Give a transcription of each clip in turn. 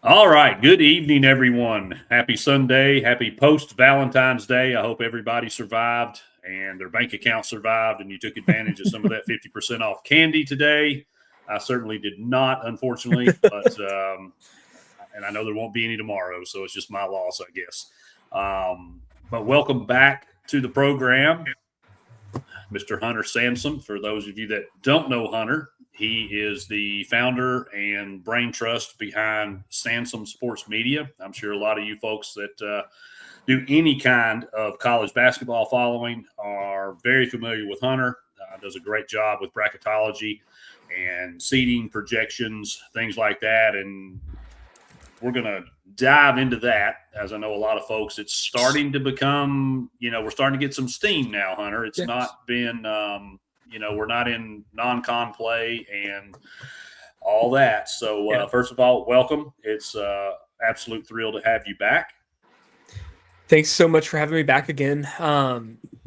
All right. Good evening, everyone. Happy Sunday. Happy post Valentine's Day. I hope everybody survived and their bank account survived and you took advantage of some of that 50% off candy today. I certainly did not, unfortunately, and I know there won't be any tomorrow, so it's just my loss, I guess. But welcome back to the program, Mr. Hunter Sansom. For those of you that don't know Hunter, he is the founder and brain trust behind Sansom Sports Media. I'm sure a lot of you folks that do any kind of college basketball following are very familiar with Hunter. Does a great job with bracketology and seeding projections, things like that. And we're going to dive into that. As I know a lot of folks, it's starting to become, we're starting to get some steam now, Hunter. It's not been, we're not in non-con play and all that. So first of all, welcome. It's absolute thrill to have you back. Thanks so much for having me back again.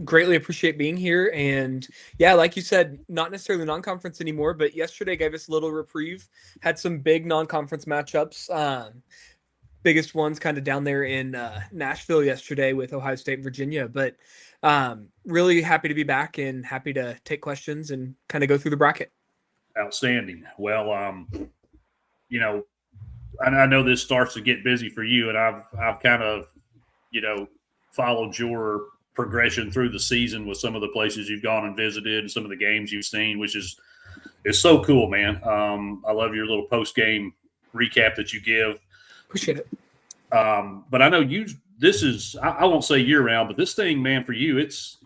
Greatly appreciate being here. And yeah, like you said, not necessarily non-conference anymore, but yesterday gave us a little reprieve. Had some big non-conference matchups. Biggest ones kind of down there in Nashville yesterday with Ohio State and Virginia. But really happy to be back and happy to take questions and kind of go through the bracket. Outstanding. Well, I know this starts to get busy for you, and I've kind of followed your progression through the season with some of the places you've gone and visited and some of the games you've seen, which is so cool, man. I love your little post-game recap that you give. Appreciate it. But I know this is, I won't say year round, but this thing, man, for you, it's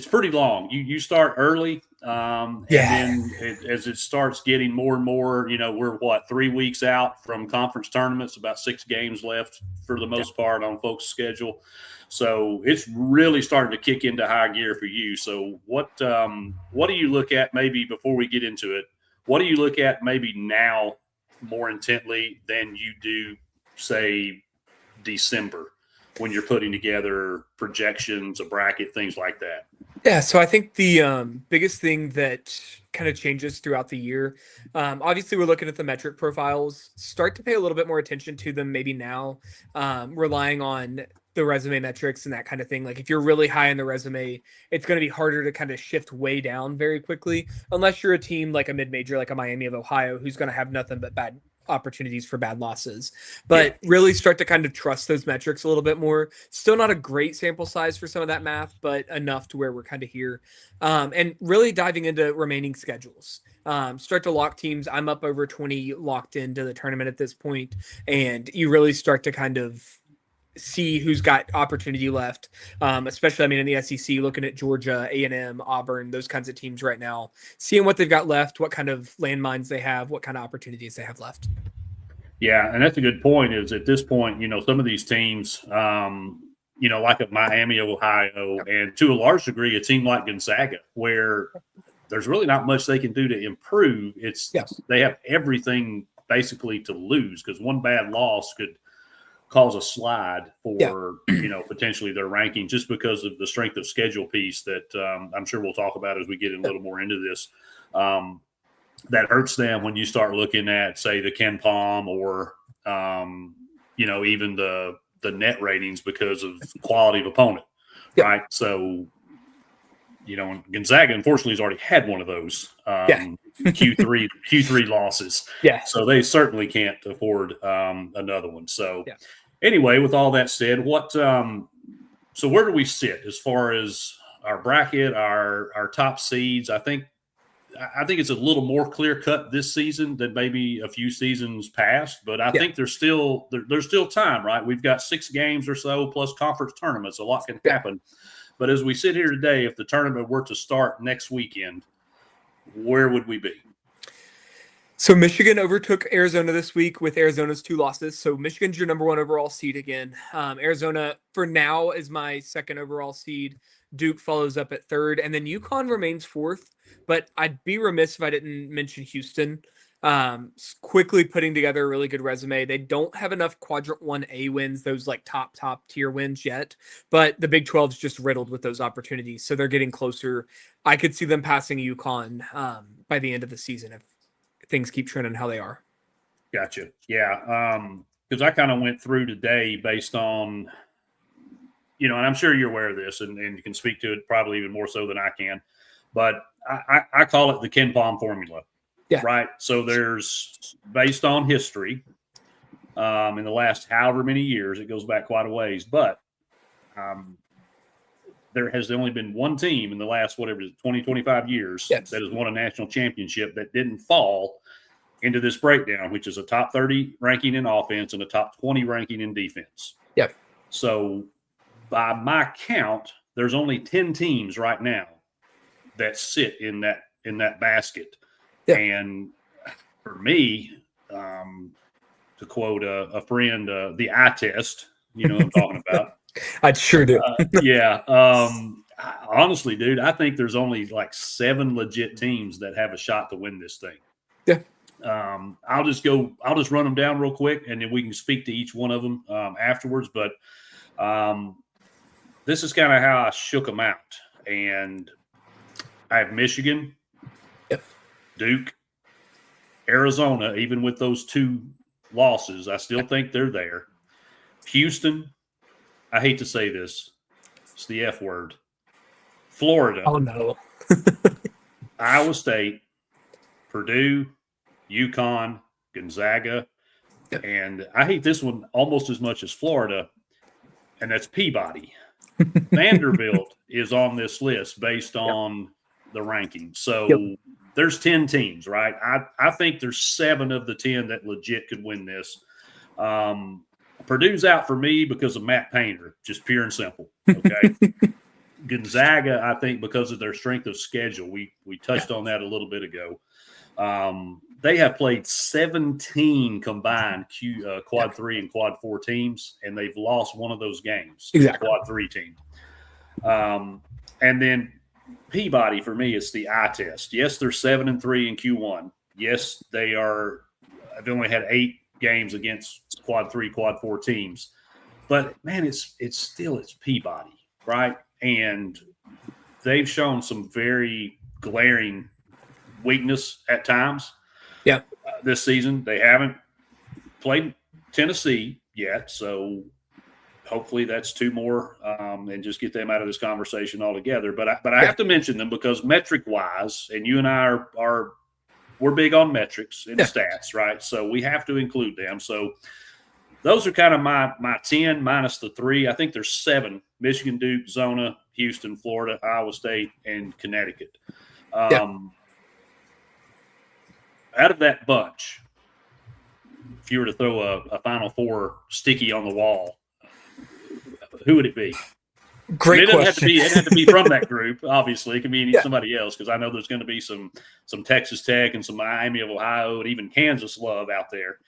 pretty long. You start early. And then as it starts getting more and more, we're 3 weeks out from conference tournaments, about 6 games left for the most part on folks' schedule. So it's really starting to kick into high gear for you. So what do you look at maybe before we get into it? What do you look at maybe now more intently than you do, say, December when you're putting together projections, a bracket, things like that? Yeah, so I think the biggest thing that kind of changes throughout the year, obviously we're looking at the metric profiles, start to pay a little bit more attention to them maybe now, relying on the resume metrics and that kind of thing. Like if you're really high in the resume, it's going to be harder to kind of shift way down very quickly, unless you're a team like a mid-major, like a Miami of Ohio, who's going to have nothing but bad opportunities for bad losses, but really start to kind of trust those metrics a little bit more. Still not a great sample size for some of that math, but enough to where we're kind of here. And really diving into remaining schedules. Start to lock teams. I'm up over 20 locked into the tournament at this point, and you really start to kind of see who's got opportunity left, especially, in the SEC, looking at Georgia, A&M, Auburn, those kinds of teams right now, seeing what they've got left, what kind of landmines they have, what kind of opportunities they have left. Yeah, and that's a good point is at this point, some of these teams, like at Miami of Ohio, and to a large degree, a team like Gonzaga, where there's really not much they can do to improve. They have everything basically to lose because one bad loss could cause a slide for potentially their ranking just because of the strength of schedule piece that I'm sure we'll talk about as we get a little more into this. That hurts them when you start looking at, say, the Ken Palm or even the net ratings because of quality of opponent, right? So Gonzaga unfortunately has already had one of those Q3 losses. Yeah. So they certainly can't afford another one. So anyway, with all that said, so where do we sit as far as our bracket, our top seeds? I think it's a little more clear cut this season than maybe a few seasons past, but I think there's still time, right? We've got 6 games or so plus conference tournaments. A lot can happen. But as we sit here today, if the tournament were to start next weekend, where would we be? So Michigan overtook Arizona this week with Arizona's 2 losses. So Michigan's your number 1 overall seed again. Arizona, for now, is my 2nd overall seed. Duke follows up at 3rd. And then UConn remains 4th. But I'd be remiss if I didn't mention Houston. Quickly putting together a really good resume. They don't have enough Quadrant 1A wins, those like top tier wins yet, but the Big 12's just riddled with those opportunities. So they're getting closer. I could see them passing UConn by the end of the season if things keep trending how they are. Gotcha. Yeah. Because I kind of went through today based on, and I'm sure you're aware of this and you can speak to it probably even more so than I can, but I call it the Ken Palm formula. Yeah. Right. So there's, based on history, in the last however many years, it goes back quite a ways, but there has only been one team in the last, 20, 25 years Yes. that has won a national championship that didn't fall into this breakdown, which is a top 30 ranking in offense and a top 20 ranking in defense. Yep. So by my count, there's only 10 teams right now that sit in that basket. Yeah. And for me, to quote a friend, the eye test, what I'm talking about. I sure do. Yeah. Honestly, dude, I think there's only like 7 legit teams that have a shot to win this thing. Yeah. I'll just run them down real quick, and then we can speak to each one of them afterwards. But this is kind of how I shook them out. And I have Michigan, yep, Duke, Arizona, even with those 2 losses, I still think they're there. Houston, I hate to say this, it's the F word. Florida. Oh, no. Iowa State, Purdue, UConn, Gonzaga, yep, and I hate this one almost as much as Florida, and that's Peabody. Vanderbilt is on this list based on the rankings. So there's 10 teams, right? I think there's 7 of the 10 that legit could win this. Purdue's out for me because of Matt Painter, just pure and simple. Okay. Gonzaga, I think, because of their strength of schedule. We touched on that a little bit ago. They have played 17 combined quad 3 and quad 4 teams, and they've lost one of those games. Exactly. Quad 3 team. And then Peabody, for me, is the eye test. Yes, they're 7-3 in Q1. Yes, they've only had 8 games against quad 3, quad 4 teams. But, man, it's Peabody, right? And they've shown some very glaring weakness at times. Yeah. This season. They haven't played Tennessee yet, so hopefully that's 2 more and just get them out of this conversation altogether. But I have to mention them because metric-wise, and you and I we're big on metrics and stats, right? So we have to include them. So those are kind of my 10 minus the 3. I think there's 7: Michigan, Duke, Zona, Houston, Florida, Iowa State, and Connecticut. Out of that bunch, if you were to throw a Final Four sticky on the wall, who would it be? Great question. It doesn't have to be from that group, obviously. It can be somebody else, because I know there's going to be some Texas Tech and some Miami of Ohio and even Kansas love out there.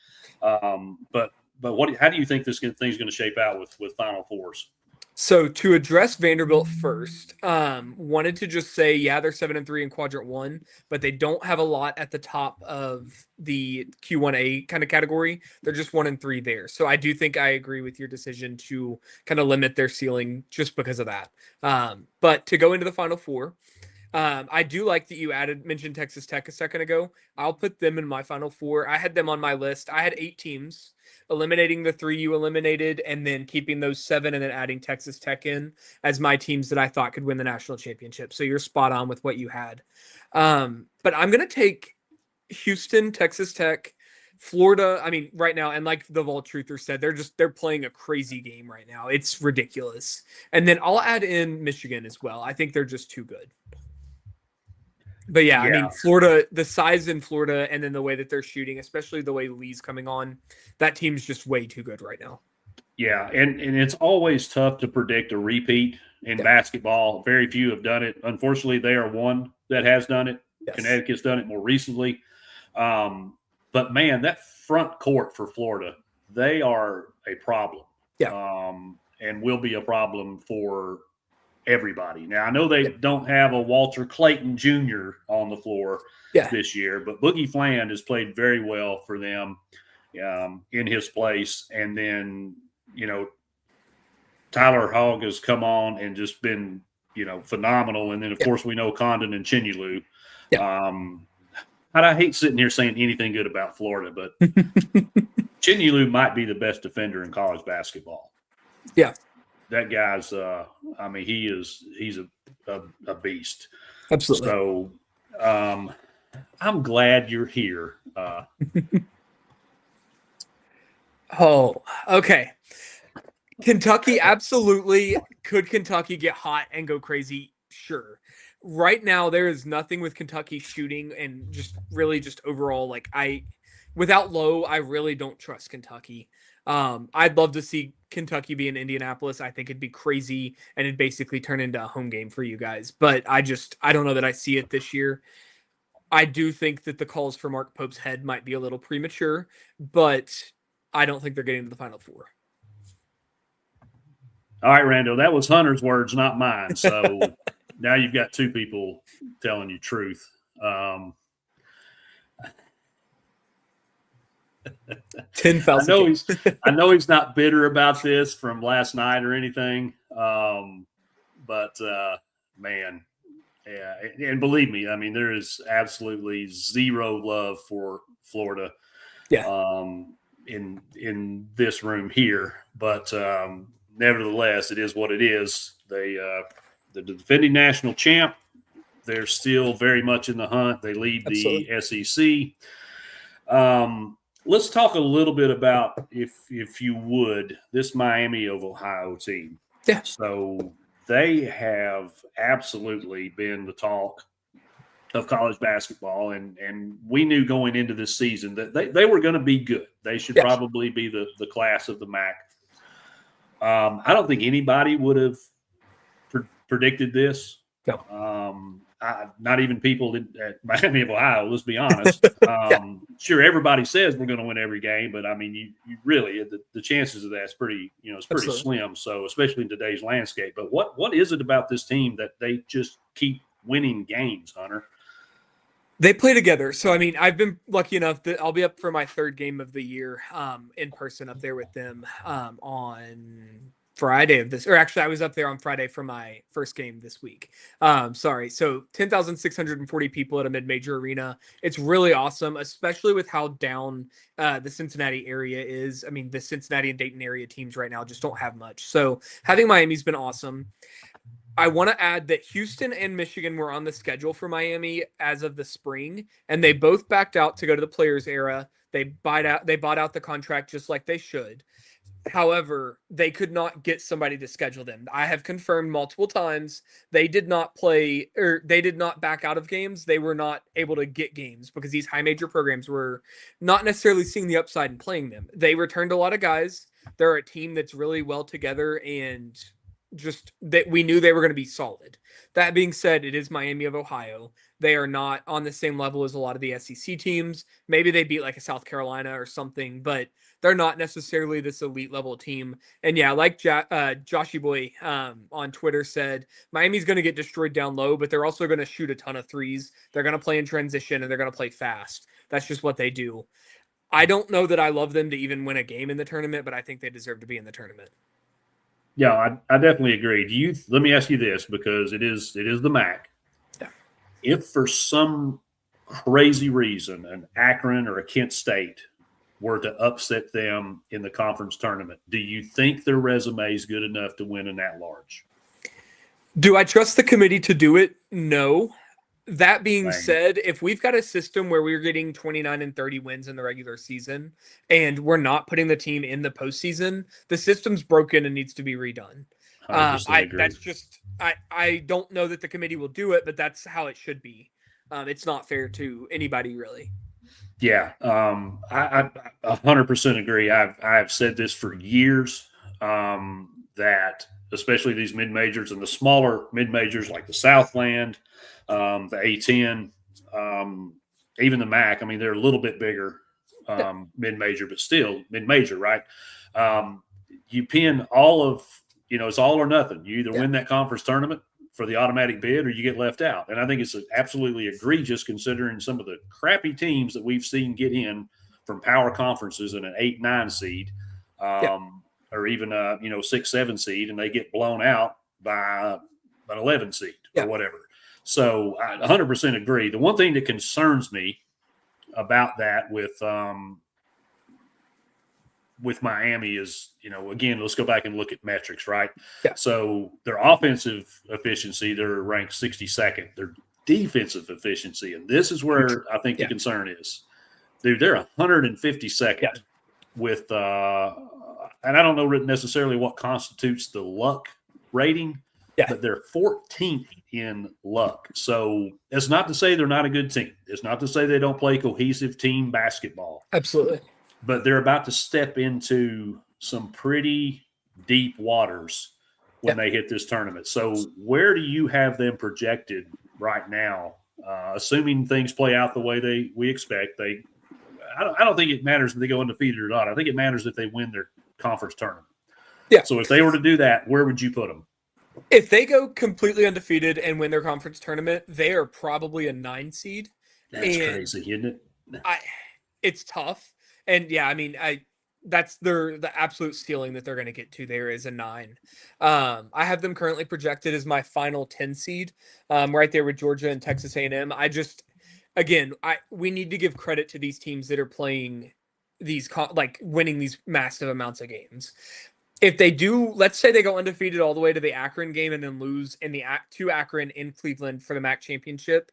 But how do you think this thing's going to shape out with Final Fours? So to address Vanderbilt first, wanted to just say, they're 7-3 in quadrant 1, but they don't have a lot at the top of the Q1A kind of category. They're just 1-3 there. So I do think I agree with your decision to kind of limit their ceiling just because of that. But to go into the Final Four, I do like that you mentioned Texas Tech a second ago. I'll put them in my Final Four. I had them on my list. I had 8 teams, eliminating the 3 you eliminated, and then keeping those 7 and then adding Texas Tech in as my teams that I thought could win the national championship. So you're spot on with what you had. But I'm going to take Houston, Texas Tech, Florida. I mean, right now, and like the Vault Truther said, they're playing a crazy game right now. It's ridiculous. And then I'll add in Michigan as well. I think they're just too good. But I mean, Florida, the size in Florida, and then the way that they're shooting, especially the way Lee's coming on, that team's just way too good right now. Yeah, and it's always tough to predict a repeat in basketball. Very few have done it. Unfortunately, they are one that has done it. Yes. Connecticut's done it more recently. But, man, that front court for Florida, they are a problem. Yeah. And will be a problem for everybody. Now, I know they don't have a Walter Clayton Jr. on the floor this year, but Boogie Fland has played very well for them in his place. And then, Tyler Hogg has come on and just been, phenomenal. And then, of course, we know Condon and Chinyelu. I hate sitting here saying anything good about Florida, but Chinyelu might be the best defender in college basketball. Yeah. That guy's he's a beast. Absolutely. So I'm glad you're here. Oh, okay. Kentucky, absolutely. Could Kentucky get hot and go crazy? Sure. Right now, there is nothing with Kentucky shooting and just overall, without Lowe, I really don't trust Kentucky. I'd love to see Kentucky be in Indianapolis. I think it'd be crazy and it'd basically turn into a home game for you guys. But I don't know that I see it this year. I do think that the calls for Mark Pope's head might be a little premature, but I don't think they're getting to the Final Four. All right, Randall, that was Hunter's words, not mine. So now you've got two people telling you truth. I know he's not bitter about this from last night or anything. But man, yeah, and believe me, I mean, there is absolutely zero love for Florida. Yeah. In this room here, but nevertheless, it is what it is. They the defending national champ. They're still very much in the hunt. They lead the SEC. Let's talk a little bit about, if you would, this Miami of Ohio team. Yeah. So they have absolutely been the talk of college basketball, and we knew going into this season that they were going to be good. They should probably be the class of the MAC. I don't think anybody would have predicted this. No. Not even people at Miami of Ohio, let's be honest. Sure, everybody says we're going to win every game, but I mean, you really, the chances of that's pretty, it's pretty Absolutely. slim. So especially in today's landscape. But what is it about this team that they just keep winning games, Hunter? They play together. So, I mean, I've been lucky enough that I'll be up for my third game of the year in person up there with them on Friday of this, or actually I was up there on Friday for my first game this week. Sorry. So 10,640 people at a mid-major arena. It's really awesome, especially with how down the Cincinnati area is. I mean, the Cincinnati and Dayton area teams right now just don't have much. So having Miami's been awesome. I want to add that Houston and Michigan were on the schedule for Miami as of the spring, and they both backed out to go to the Players Era. They bought out the contract just like they should. However, they could not get somebody to schedule them. I have confirmed multiple times they did not play, or they did not back out of games. They were not able to get games because these high major programs were not necessarily seeing the upside in playing them. They returned a lot of guys. They're a team that's really well together, and just that we knew they were going to be solid. That being said, it is Miami of Ohio. They are not on the same level as a lot of the SEC teams. Maybe they beat like a South Carolina or something, but they're not necessarily this elite level team. And yeah, like Joshy Boy on Twitter said, Miami's going to get destroyed down low, but they're also going to shoot a ton of threes. They're going to play in transition and they're going to play fast. That's just what they do. I don't know that I love them to even win a game in the tournament, but I think they deserve to be in the tournament. Yeah, I definitely agree. Let me ask you this, because it is the MAC. Yeah. If for some crazy reason an Akron or a Kent State were to upset them in the conference tournament, do you think their resume is good enough to win an at-large? Do I trust the committee to do it? No. That being said, if we've got a system where we're getting 29 and 30 wins in the regular season and we're not putting the team in the postseason, the system's broken and needs to be redone. That's just I don't know that the committee will do it, but that's how it should be. It's not fair to anybody, really. Yeah, I 100% agree. I've said this for years, that especially these mid-majors and the smaller mid-majors like the Southland, the A10, even the MAC. I mean, they're a little bit bigger mid-major, but still mid-major, right? You pin all of, it's all or nothing. You either win that conference tournament for the automatic bid or you get left out. And I think it's absolutely egregious considering some of the crappy teams that we've seen get in from power conferences in an 8-9 seed, or even a 6-7 seed, and they get blown out by an 11 seed or whatever. So I 100% agree. The one thing that concerns me about that with Miami is, again, let's go back and look at metrics, right? Yeah. So their offensive efficiency, they're ranked 62nd. Their defensive efficiency, and this is where I think the concern is. Dude, they're 152nd with, and I don't know necessarily what constitutes the luck rating, but they're 14th in luck. So it's not to say they're not a good team. It's not to say they don't play cohesive team basketball. Absolutely. But they're about to step into some pretty deep waters when they hit this tournament. So where do you have them projected right now, assuming things play out the way we expect? I don't think it matters if they go undefeated or not. I think it matters if they win their conference tournament. Yeah. So if they were to do that, where would you put them? If they go completely undefeated and win their conference tournament, they are probably a 9 seed. That's crazy, isn't it? It's tough. And yeah, I mean, that's the absolute ceiling that they're going to get to there is a 9. I have them currently projected as my final 10 seed, right there with Georgia and Texas A&M. We need to give credit to these teams that are playing these winning these massive amounts of games. If they do, let's say they go undefeated all the way to the Akron game and then lose to Akron in Cleveland for the MAC championship,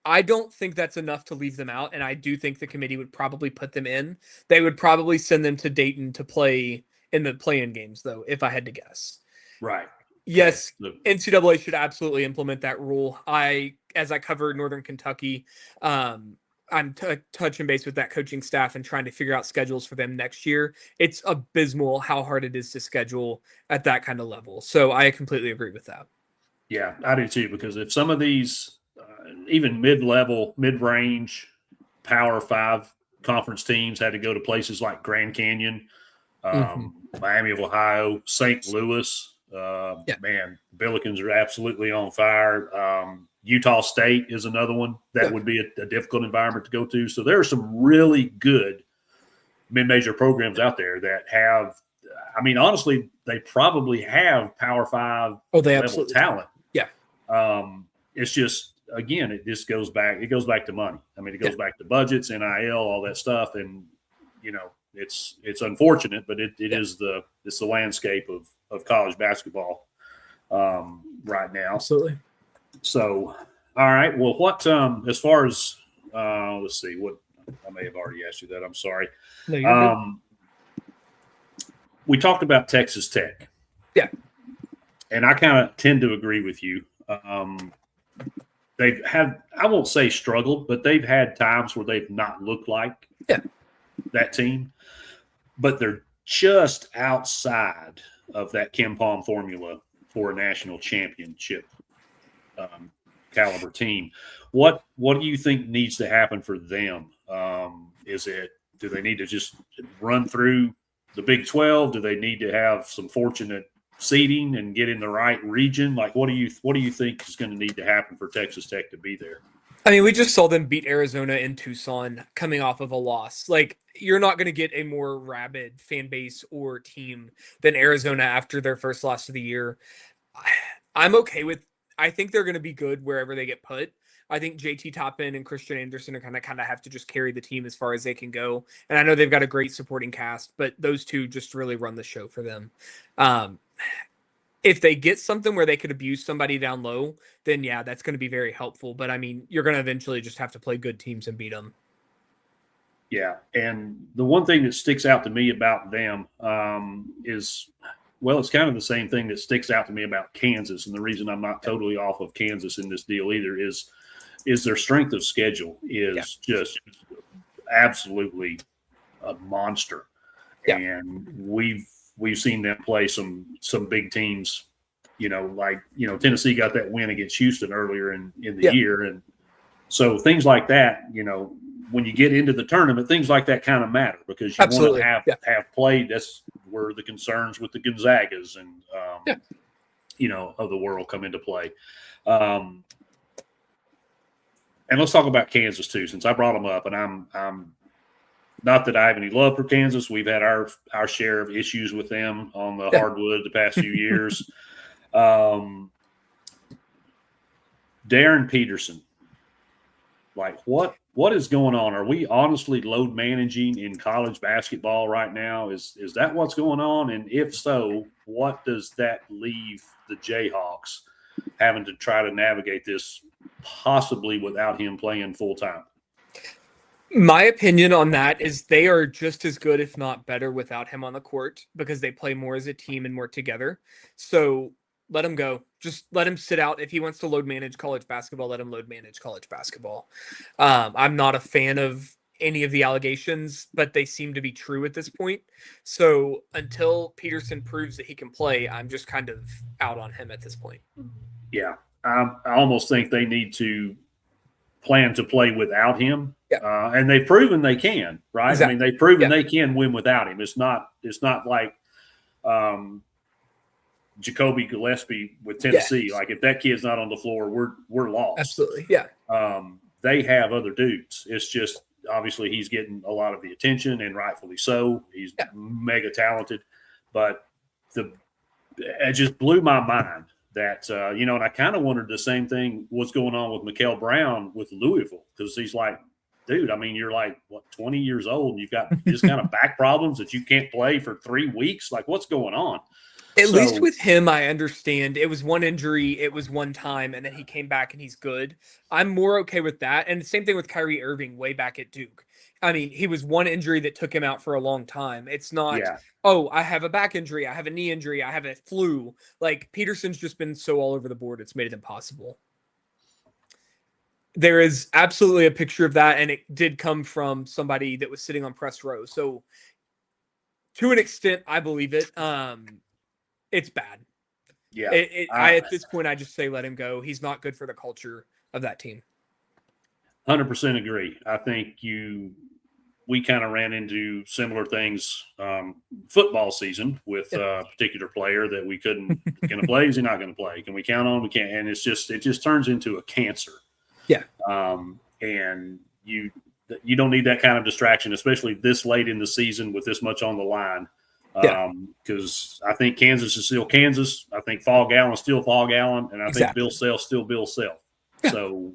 I don't think that's enough to leave them out, and I do think the committee would probably put them in. They would probably send them to Dayton to play in the play-in games, though, if I had to guess. Right. Yes, NCAA should absolutely implement that rule. As I cover Northern Kentucky, I'm touching base with that coaching staff and trying to figure out schedules for them next year. It's abysmal how hard it is to schedule at that kind of level. So I completely agree with that. Yeah, I do too, because if some of these even mid-level, mid-range Power 5 conference teams had to go to places like Grand Canyon, Miami of Ohio, St. Louis, man, Billikens are absolutely on fire. Utah State is another one that would be a difficult environment to go to. So there are some really good mid-major programs out there that have, honestly, they probably have Power 5 level talent. Yeah. It's just, again, it goes back to money. It goes back to budgets, NIL, all that stuff. And, it's unfortunate, but it's the landscape of college basketball right now. Absolutely. So, all right. Well, what as far as let's see, what I may have already asked you that. I'm sorry. No, you're good. We talked about Texas Tech. Yeah. And I kind of tend to agree with you. They've had, I won't say struggled, but they've had times where they've not looked like that team. But they're just outside of that Ken Palm formula for a national championship caliber team. What do you think needs to happen for them? Do they need to just run through the Big 12? Do they need to have some fortunate seeding and get in the right region? Like, what do you think is going to need to happen for Texas Tech to be there? We just saw them beat Arizona in Tucson coming off of a loss. Like, you're not going to get a more rabid fan base or team than Arizona after their first loss of the year. I'm okay with, I think they're going to be good wherever they get put. I think JT Toppin and Christian Anderson are kind of have to just carry the team as far as they can go. And I know they've got a great supporting cast, but those two just really run the show for them. If they get something where they could abuse somebody down low, then yeah, that's going to be very helpful. But you're going to eventually just have to play good teams and beat them. Yeah. And the one thing that sticks out to me about them is, well, it's kind of the same thing that sticks out to me about Kansas. And the reason I'm not totally off of Kansas in this deal either is their strength of schedule is just absolutely a monster. Yeah. And we've seen them play some big teams, Tennessee got that win against Houston earlier in the year. And so things like that, when you get into the tournament, things like that kind of matter because you want to have played. That's where the concerns with the Gonzagas and, of the world come into play. And let's talk about Kansas too, since I brought them up, and I'm not that I have any love for Kansas. We've had our share of issues with them on the hardwood the past few years. Darren Peterson, like what what is going on? Are we honestly load managing in college basketball right now? Is that what's going on? And if so, what does that leave the Jayhawks having to try to navigate this possibly without him playing full time? My opinion on that is they are just as good, if not better, without him on the court because they play more as a team and more together. So let him go. Just let him sit out. If he wants to load manage college basketball, let him load manage college basketball. I'm not a fan of any of the allegations, but they seem to be true at this point. So until Peterson proves that he can play, I'm just kind of out on him at this point. Yeah, I almost think they need to plan to play without him. Yeah. And they've proven they can, right? Exactly. I mean, they've proven they can win without him. It's not like Jacoby Gillespie with Tennessee. Yeah. Like if that kid's not on the floor, we're lost. Absolutely. Yeah. They have other dudes. It's just obviously he's getting a lot of the attention, and rightfully so. He's mega talented, but it just blew my mind that and I kind of wondered the same thing what's going on with Mikael Brown with Louisville, because he's like, dude, I mean, you're like, what, 20 years old, and you've got this kind of back problems that you can't play for 3 weeks? Like, what's going on? At least with him, I understand it was one injury, it was one time, and then he came back and he's good. I'm more okay with that. And the same thing with Kyrie Irving way back at Duke. I mean, he was one injury that took him out for a long time. It's not, oh, I have a back injury, I have a knee injury, I have a flu. Like, Peterson's just been so all over the board, it's made it impossible. There is absolutely a picture of that, and it did come from somebody that was sitting on press row. So, to an extent, I believe it. It's bad. Yeah. At this point, I just say let him go. He's not good for the culture of that team. 100% agree. I think we kind of ran into similar things football season with a particular player that we couldn't going to play. Is he not going to play? Can we count on him? We can't. And it just turns into a cancer. Yeah. And you don't need that kind of distraction, especially this late in the season with this much on the line. Because I think Kansas is still Kansas. I think Fall Allen is still Fall Allen, and I think Bill Self's still Bill Self. Yeah. So,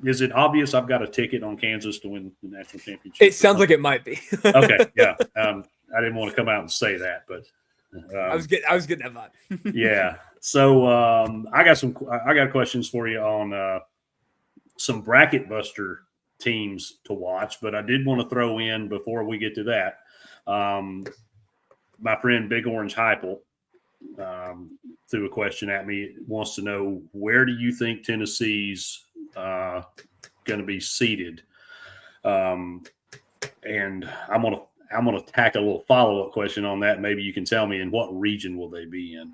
is it obvious I've got a ticket on Kansas to win the national championship? It sounds like it might be. Okay, yeah. I didn't want to come out and say that, but I was getting that vibe. Yeah. So I got questions for you on some bracket buster teams to watch, but I did want to throw in before we get to that, my friend Big Orange Heupel threw a question at me. Wants to know, where do you think Tennessee's going to be seated? And I'm gonna tack a little follow-up question on that. Maybe you can tell me, in what region will they be in?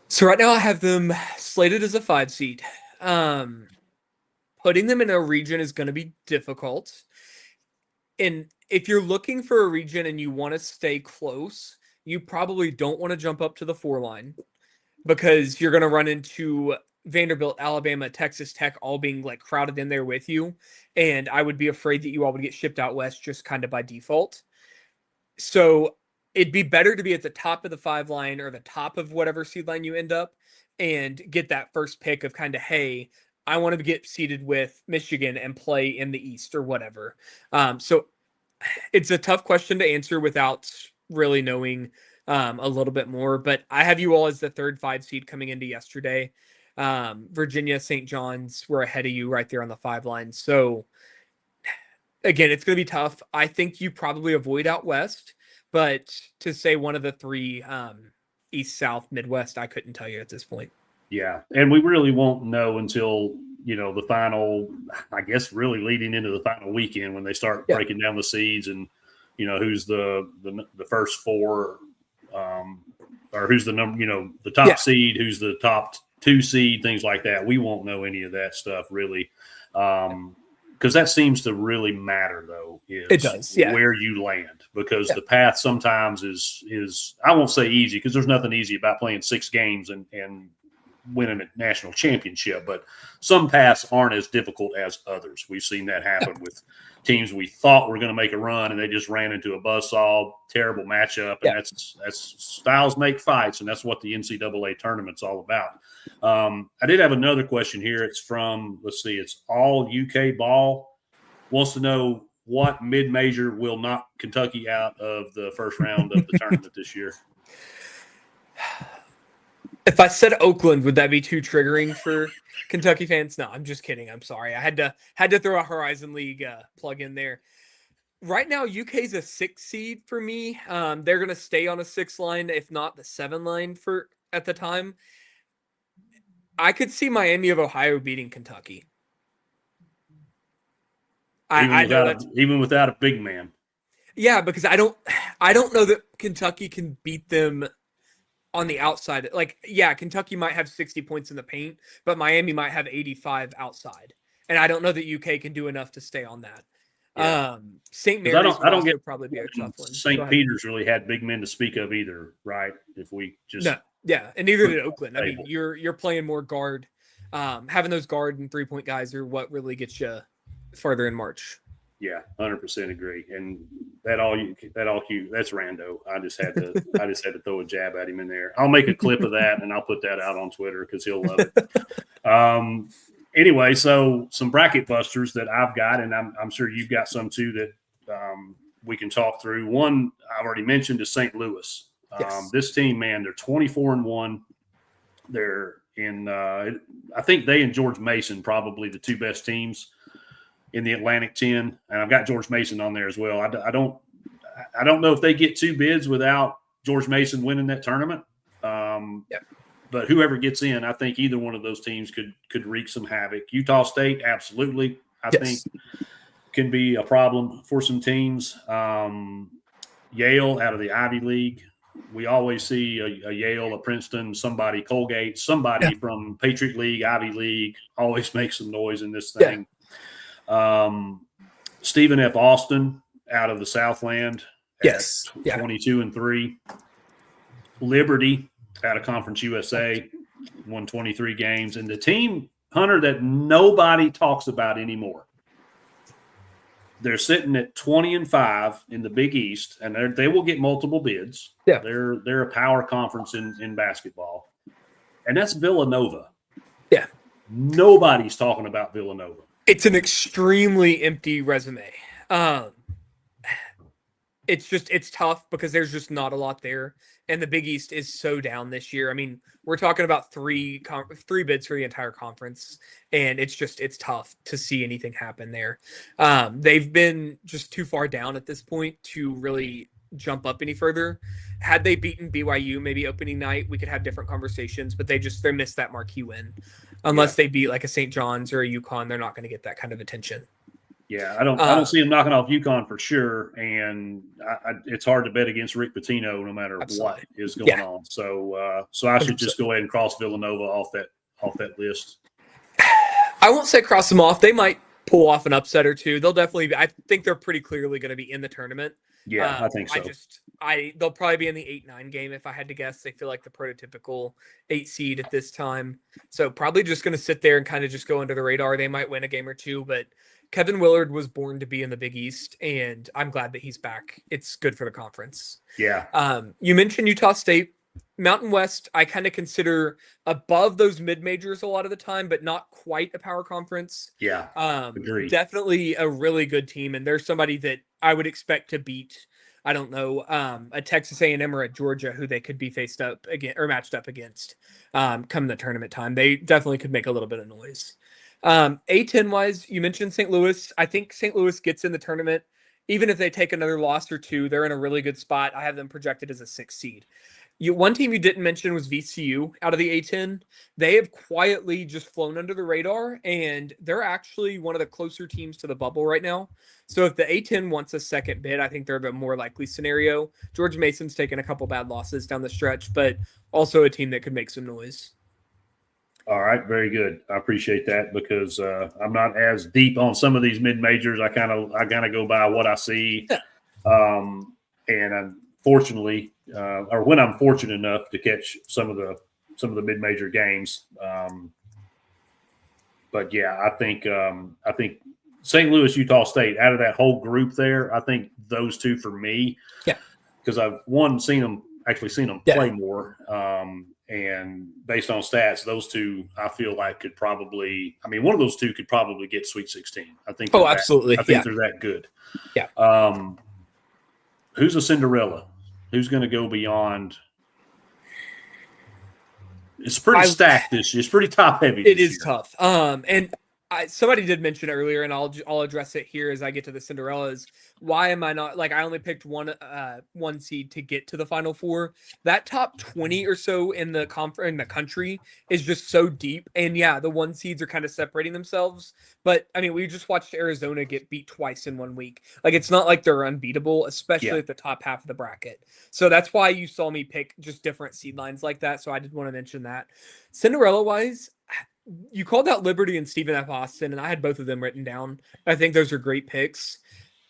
So right now I have them slated as a 5 seed. Putting them in a region is going to be difficult. And if you're looking for a region and you want to stay close, you probably don't want to jump up to the 4 line, because you're going to run into Vanderbilt, Alabama, Texas Tech all being like crowded in there with you. And I would be afraid that you all would get shipped out west just kind of by default. So it'd be better to be at the top of the 5 line or the top of whatever seed line you end up and get that first pick of kind of, hey, I want to get seated with Michigan and play in the East or whatever. So it's a tough question to answer without really knowing a little bit more. But I have you all as the 3rd 5 seed coming into yesterday. Virginia, St. John's were ahead of you right there on the 5 line. So again, it's going to be tough. I think you probably avoid out west, but to say one of the 3 East, South, Midwest, I couldn't tell you at this point. Yeah, and we really won't know until, the final, I guess, really leading into the final weekend when they start breaking down the seeds and, who's the first 4, or who's the number, the top seed, who's the top 2 seed, things like that. We won't know any of that stuff really, because that seems to really matter, though. It does, where you land, because the path sometimes is I won't say easy, because there's nothing easy about playing 6 games and winning a national championship, but some paths aren't as difficult as others. We've seen that happen with teams we thought were going to make a run, and they just ran into a buzzsaw, terrible matchup, and that's styles make fights, and that's what the NCAA tournament's all about. I did have another question here. It's from, it's All UK Ball. Wants to know what mid-major will knock Kentucky out of the first round of the tournament this year. If I said Oakland, would that be too triggering for Kentucky fans? No, I'm just kidding. I'm sorry. I had to throw a Horizon League plug in there. Right now, UK's a 6 seed for me. They're going to stay on a 6 line, if not the 7 line for at the time. I could see Miami of Ohio beating Kentucky. Even without a big man. Yeah, because I don't know that Kentucky can beat them on the outside. Like, yeah, Kentucky might have 60 points in the paint, but Miami might have 85 outside. And I don't know that UK can do enough to stay on that. Yeah. St. Mary's would probably be a tough one. St. Peter's really had big men to speak of either, right? If we just and neither did Oakland. I mean, you're playing more guard. Having those guard and 3-point guys are what really gets you farther in March. Yeah, 100% agree. And that's Rando. I just had to throw a jab at him in there. I'll make a clip of that and I'll put that out on Twitter because he'll love it. Anyway, so some bracket busters that I've got, and I'm sure you've got some too that we can talk through. One I've already mentioned is St. Louis. Yes. This team, man, they're 24-1. They're in. I think they and George Mason probably the two best teams in the Atlantic 10, and I've got George Mason on there as well. I don't know if they get 2 bids without George Mason winning that tournament. But whoever gets in, I think either one of those teams could wreak some havoc. Utah State, absolutely, I think can be a problem for some teams. Yale out of the Ivy League. We always see a Yale, a Princeton, somebody, Colgate, somebody from Patriot League, Ivy League, always makes some noise in this thing. Stephen F. Austin out of the Southland. 22-3. Liberty out of Conference USA, won 23 games. And the team, Hunter, that nobody talks about anymore. They're sitting at 20-5 in the Big East, and they will get multiple bids. Yeah. They're a power conference in basketball. And that's Villanova. Yeah. Nobody's talking about Villanova. It's an extremely empty resume. It's tough because there's just not a lot there. And the Big East is so down this year. I mean, we're talking about three bids for the entire conference, and it's tough to see anything happen there. They've been just too far down at this point to really jump up any further. Had they beaten BYU maybe opening night, we could have different conversations, but they missed that marquee win. Unless they beat like a St. John's or a UConn, they're not going to get that kind of attention. Yeah, I don't see him knocking off UConn for sure, and it's hard to bet against Rick Pitino no matter what is going on. So I should just go ahead and cross Villanova off that list. I won't say cross them off. They might pull off an upset or two. They'll definitely. I think they're pretty clearly going to be in the tournament. Yeah, I think so. They'll probably be in the 8-9 game if I had to guess. They feel like the prototypical 8 seed at this time, so probably just going to sit there and kind of just go under the radar. They might win a game or two, but Kevin Willard was born to be in the Big East, and I'm glad that he's back. It's good for the conference. Yeah. You mentioned Utah State. Mountain West, I kind of consider above those mid-majors a lot of the time, but not quite a power conference. Yeah, agreed. Definitely a really good team, and there's somebody that I would expect to beat, I don't know, a Texas A&M or a Georgia who they could be faced up again or matched up against come the tournament time. They definitely could make a little bit of noise. A10 wise, you mentioned St. Louis. I think St. Louis gets in the tournament. Even if they take another loss or two, they're in a really good spot. I have them projected as a 6 seed. One team you didn't mention was VCU out of the A10. They have quietly just flown under the radar, and they're actually one of the closer teams to the bubble right now. So if the A10 wants a second bid, I think they're the more likely scenario. George Mason's taken a couple bad losses down the stretch, but also a team that could make some noise. All right, very good. I appreciate that because I'm not as deep on some of these mid-majors. I kind of go by what I see, and unfortunately, or when I'm fortunate enough to catch some of the some of the mid-major games. But yeah, I think St. Louis, Utah State, out of that whole group there, I think those two for me. Yeah. Because I've seen them play more. And based on stats, those two I feel like could probably. I mean, one of those two could probably get Sweet 16. I think. Absolutely. I think they're that good. Yeah. Who's a Cinderella? Who's going to go beyond? It's pretty stacked this year. It's pretty top heavy. It is tough. And somebody did mention earlier, and I'll address it here as I get to the Cinderellas. Why am I not I only picked one seed to get to the Final Four? That top 20 or so in the country is just so deep, and yeah, the 1 seeds are kind of separating themselves. But I mean, we just watched Arizona get beat twice in 1 week. Like, it's not like they're unbeatable, especially at the top half of the bracket. So that's why you saw me pick just different seed lines like that. So I did want to mention that. Cinderella wise, you called out Liberty and Stephen F. Austin, and I had both of them written down. I think those are great picks.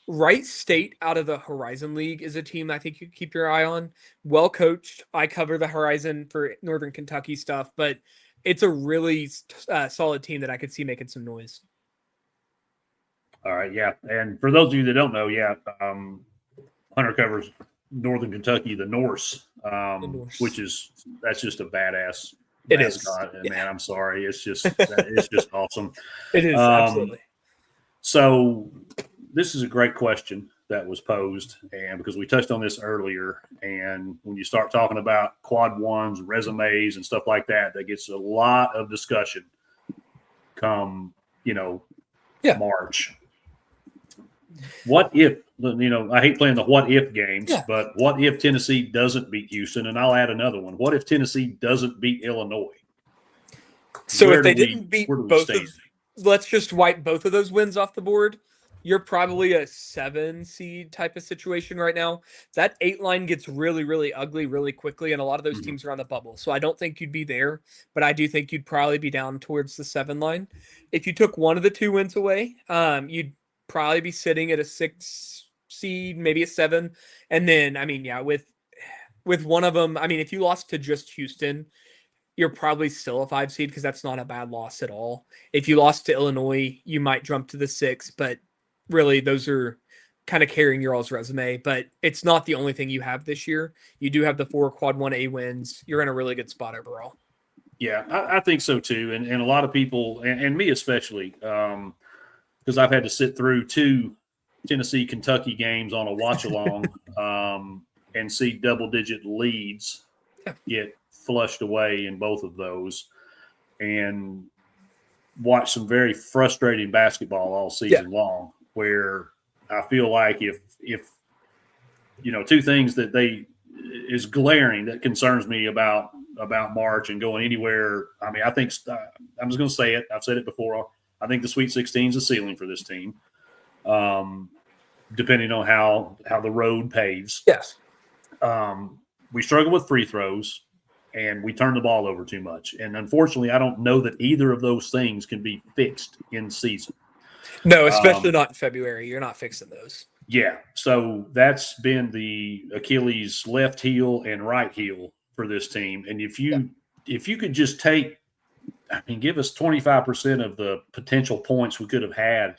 Wright State out of the Horizon League is a team I think you keep your eye on. Well coached. I cover the Horizon for Northern Kentucky stuff, but it's a really solid team that I could see making some noise. All right, yeah. And for those of you that don't know, Hunter covers Northern Kentucky, the Norse, which that's just a badass. It is. Man, I'm sorry. It's just awesome. It is, absolutely. So this is a great question that was posed, and because we touched on this earlier, and when you start talking about quad ones, resumes, and stuff like that, that gets a lot of discussion come, March. What if, I hate playing the what if games, but what if Tennessee doesn't beat Houston? And I'll add another one. What if Tennessee doesn't beat Illinois? So if they didn't beat both let's just wipe both of those wins off the board. You're probably a 7 seed type of situation right now. That 8 line gets really, really ugly really quickly, and a lot of those teams are on the bubble. So I don't think you'd be there, but I do think you'd probably be down towards the 7 line. If you took one of the 2 wins away, you'd probably be sitting at a 6 seed, maybe a 7. And then, with one of them, if you lost to just Houston, you're probably still a 5 seed because that's not a bad loss at all. If you lost to Illinois, you might jump to the 6, but really those are kind of carrying your all's resume. But it's not the only thing you have this year. You do have the 4 quad 1A wins. You're in a really good spot overall. Yeah, I think so too. And a lot of people, and me especially, because I've had to sit through 2 Tennessee-Kentucky games on a watch-along and see double-digit leads get flushed away in both of those, and watch some very frustrating basketball all season long, where I feel like if 2 things that is glaring that concerns me about March and going anywhere. I think I'm just going to say it. I've said it before. I think the Sweet 16 is a ceiling for this team, depending on how the road paves. Yes. We struggle with free throws, and we turn the ball over too much. And unfortunately, I don't know that either of those things can be fixed in season. No, especially not in February. You're not fixing those. Yeah. So that's been the Achilles left heel and right heel for this team. And if you could just give us 25% of the potential points we could have had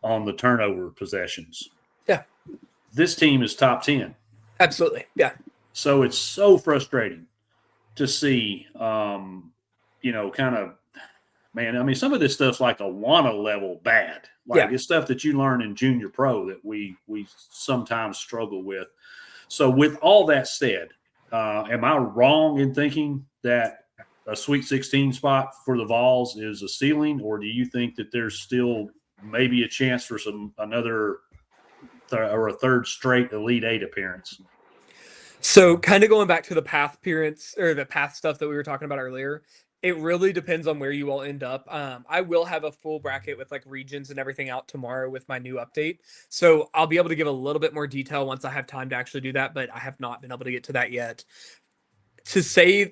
on the turnover possessions. Yeah. This team is top 10. Absolutely. Yeah. So it's so frustrating to see, some of this stuff's like Awana level bad. It's stuff that you learn in junior pro that we sometimes struggle with. So with all that said, am I wrong in thinking that a Sweet 16 spot for the Vols is a ceiling, or do you think that there's still maybe a chance for another or a third straight Elite 8 appearance? So kind of going back to the path appearance or the path stuff that we were talking about earlier, it really depends on where you all end up. I will have a full bracket with regions and everything out tomorrow with my new update. So I'll be able to give a little bit more detail once I have time to actually do that, but I have not been able to get to that yet. To say,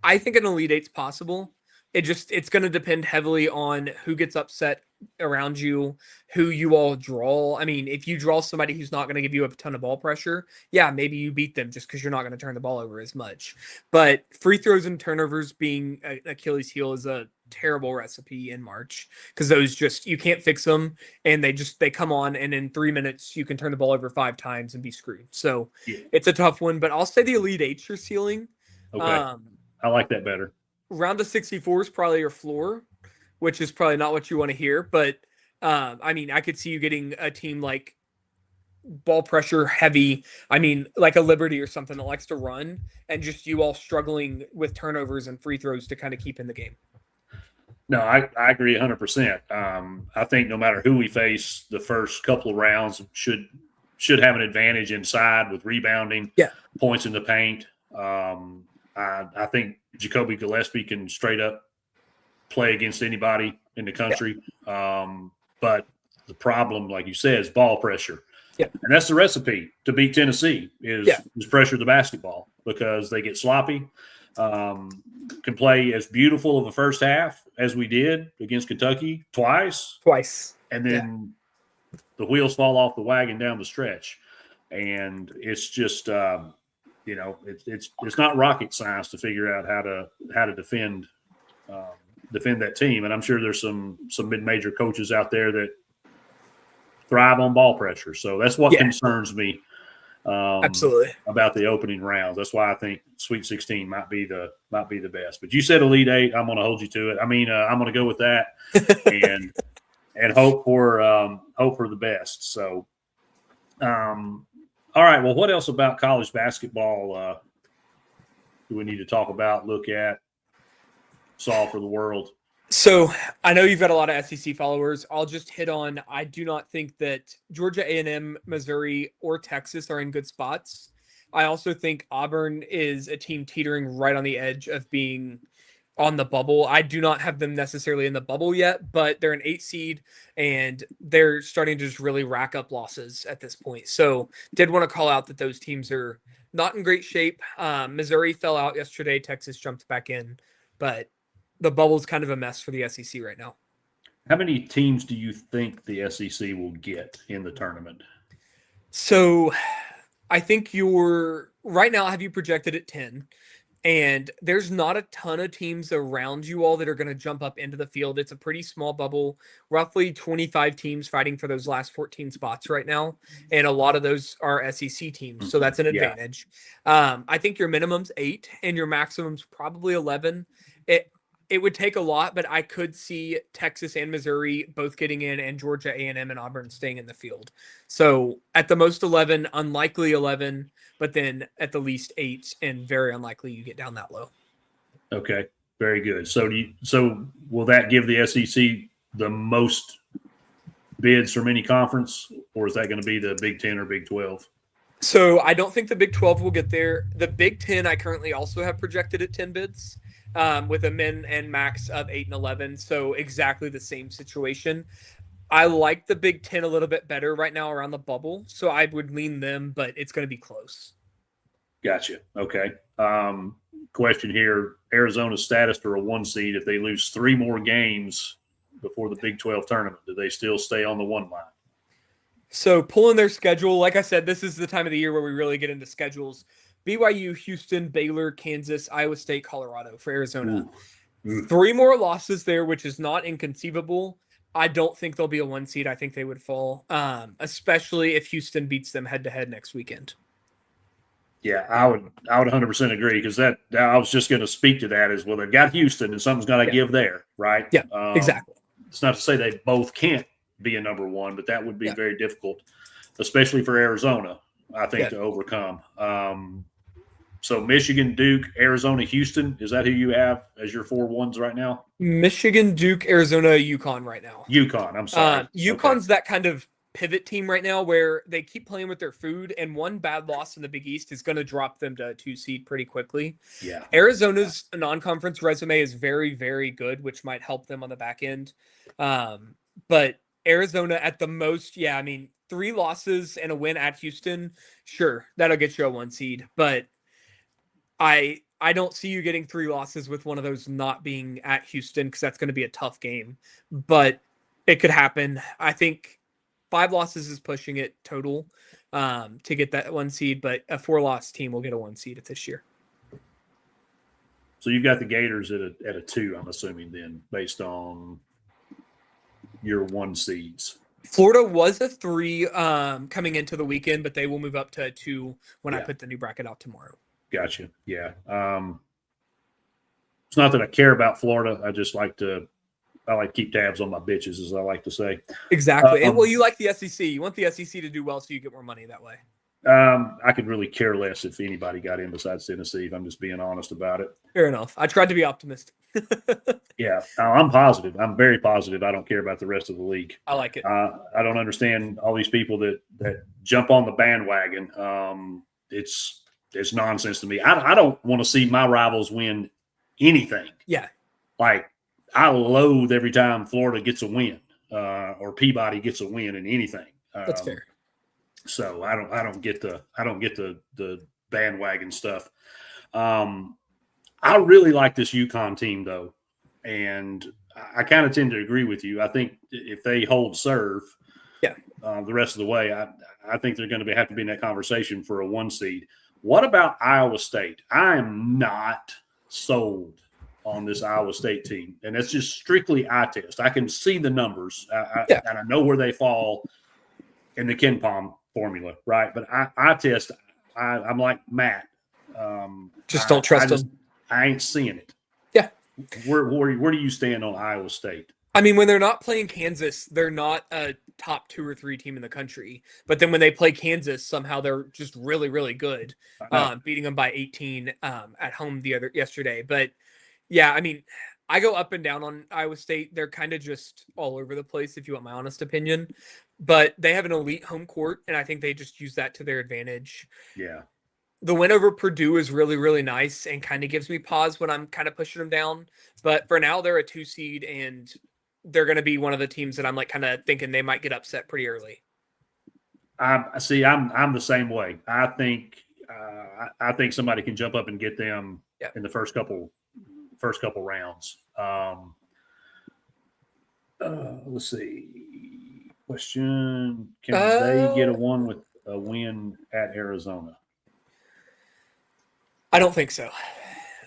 I think an Elite 8's possible. It's going to depend heavily on who gets upset around you, who you all draw. I mean, if you draw somebody who's not going to give you a ton of ball pressure, yeah, maybe you beat them just because you're not going to turn the ball over as much. But free throws and turnovers being an Achilles heel is a terrible recipe in March, because those just, you can't fix them, and they come on, and in 3 minutes you can turn the ball over 5 times and be screwed. So Yeah. it's a tough one, but I'll say the Elite Eight's your ceiling. Okay. I like that better. Round of 64 is probably your floor, which is probably not what you want to hear. But I mean, I could see you getting a team like ball pressure heavy. I mean, like a Liberty or something that likes to run, and just you all struggling with turnovers and free throws to kind of keep in the game. No, I agree 100%. I think no matter who we face, the first couple of rounds should have an advantage inside with rebounding, points in the paint. I think Jacoby Gillespie can straight up play against anybody in the country. But the problem, like you said, is ball pressure. Yeah. And that's the recipe to beat Tennessee is pressure the basketball, because they get sloppy. Can play as beautiful of a first half as we did against Kentucky twice. And then the wheels fall off the wagon down the stretch. And it's just, it's not rocket science to figure out how to defend that team. And I'm sure there's some mid-major coaches out there that thrive on ball pressure. So that's what concerns me. Absolutely. About the opening rounds. That's why I think Sweet 16 might be the best. But you said Elite Eight. I'm going to hold you to it. I mean, I'm going to go with that and hope for the best. So, all right. Well, what else about college basketball do we need to talk about, look at, solve for the world? So I know you've got a lot of SEC followers. I'll just hit on, I do not think that Georgia A&M, Missouri, or Texas are in good spots. I also think Auburn is a team teetering right on the edge of being on the bubble. I do not have them necessarily in the bubble yet, but they're an 8 seed, and they're starting to just really rack up losses at this point. So did want to call out that those teams are not in great shape. Missouri fell out yesterday. Texas jumped back in, but the bubble's kind of a mess for the SEC right now. How many teams do you think the SEC will get in the tournament? So I think right now, have you projected at 10? And there's not a ton of teams around you all that are going to jump up into the field. It's a pretty small bubble, roughly 25 teams fighting for those last 14 spots right now. And a lot of those are SEC teams. So that's an advantage. I think your minimum's 8 and your maximum's probably 11. It would take a lot, but I could see Texas and Missouri both getting in, and Georgia A&M and Auburn staying in the field. So at the most 11, unlikely 11, but then at the least 8, and very unlikely you get down that low. Okay, very good. So will that give the SEC the most bids from any conference, or is that going to be the Big 10 or Big 12? So I don't think the Big 12 will get there. The Big 10 I currently also have projected at 10 bids. With a min and max of 8 and 11. So exactly the same situation. I like the Big 10 a little bit better right now around the bubble. So I would lean them, but it's going to be close. Gotcha. Okay. Question here. Arizona's status for a 1 seed, if they lose 3 more games before the Big 12 tournament, do they still stay on the 1 line? So pulling their schedule, like I said, this is the time of the year where we really get into schedules. BYU, Houston, Baylor, Kansas, Iowa State, Colorado for Arizona. 3 more losses there, which is not inconceivable. I don't think they'll be a 1 seed. I think they would fall, especially if Houston beats them head-to-head next weekend. Yeah, I would 100% agree, because I was just going to speak to that as well. They've got Houston, and something's got to give there, right? Yeah, exactly. It's not to say they both can't be a number 1, but that would be very difficult, especially for Arizona, I think, to overcome. So Michigan, Duke, Arizona, Houston, is that who you have as your 4 1s right now? Michigan, Duke, Arizona, UConn right now. UConn, I'm sorry. UConn's that kind of pivot team right now where they keep playing with their food, and one bad loss in the Big East is going to drop them to a 2 seed pretty quickly. Yeah. Arizona's non-conference resume is very, very good, which might help them on the back end. But Arizona at the most, 3 losses and a win at Houston, sure, that'll get you a 1 seed. But I don't see you getting 3 losses with one of those not being at Houston, because that's going to be a tough game. But It could happen. I think 5 losses is pushing it total to get that 1 seed, but a 4-loss team will get a 1 seed this year. So you've got the Gators at a 2, I'm assuming, then, based on your 1 seeds. Florida was a 3 coming into the weekend, but they will move up to a 2 when I put the new bracket out tomorrow. Gotcha. Yeah. It's not that I care about Florida. I just like to keep tabs on my bitches, as I like to say. Exactly. Well, you like the SEC. You want the SEC to do well so you get more money that way. I could really care less if anybody got in besides Tennessee, if I'm just being honest about it. Fair enough. I tried to be optimistic. Yeah, I'm positive. I'm very positive. I don't care about the rest of the league. I like it. I don't understand all these people that jump on the bandwagon. It's nonsense to me. I don't want to see my rivals win anything. Yeah. Like, I loathe every time Florida gets a win or Peabody gets a win in anything. That's fair. So I don't get the bandwagon stuff. I really like this UConn team though, and I kind of tend to agree with you. I think if they hold serve, the rest of the way, I think they're going to have to be in that conversation for a 1 seed. What about Iowa State? I am not sold on this Iowa State team, and it's just strictly eye test. I can see the numbers, and I know where they fall in the Ken Palm formula, right? But eye test, I'm like Matt. Just don't trust them. I ain't seeing it. Yeah. Where do you stand on Iowa State? I mean, when they're not playing Kansas, they're not a top 2 or 3 team in the country. But then when they play Kansas, somehow they're just really, really good, beating them by 18 at home yesterday. But yeah, I mean, I go up and down on Iowa State. They're kind of just all over the place, if you want my honest opinion. But they have an elite home court, and I think they just use that to their advantage. Yeah. The win over Purdue is really, really nice and kind of gives me pause when I'm kind of pushing them down. But for now, they're a 2 seed, and they're going to be one of the teams that I'm like kind of thinking they might get upset pretty early. I'm the same way. I think somebody can jump up and get them in the first couple rounds. Let's see. Question: can they get a win at Arizona? I don't think so.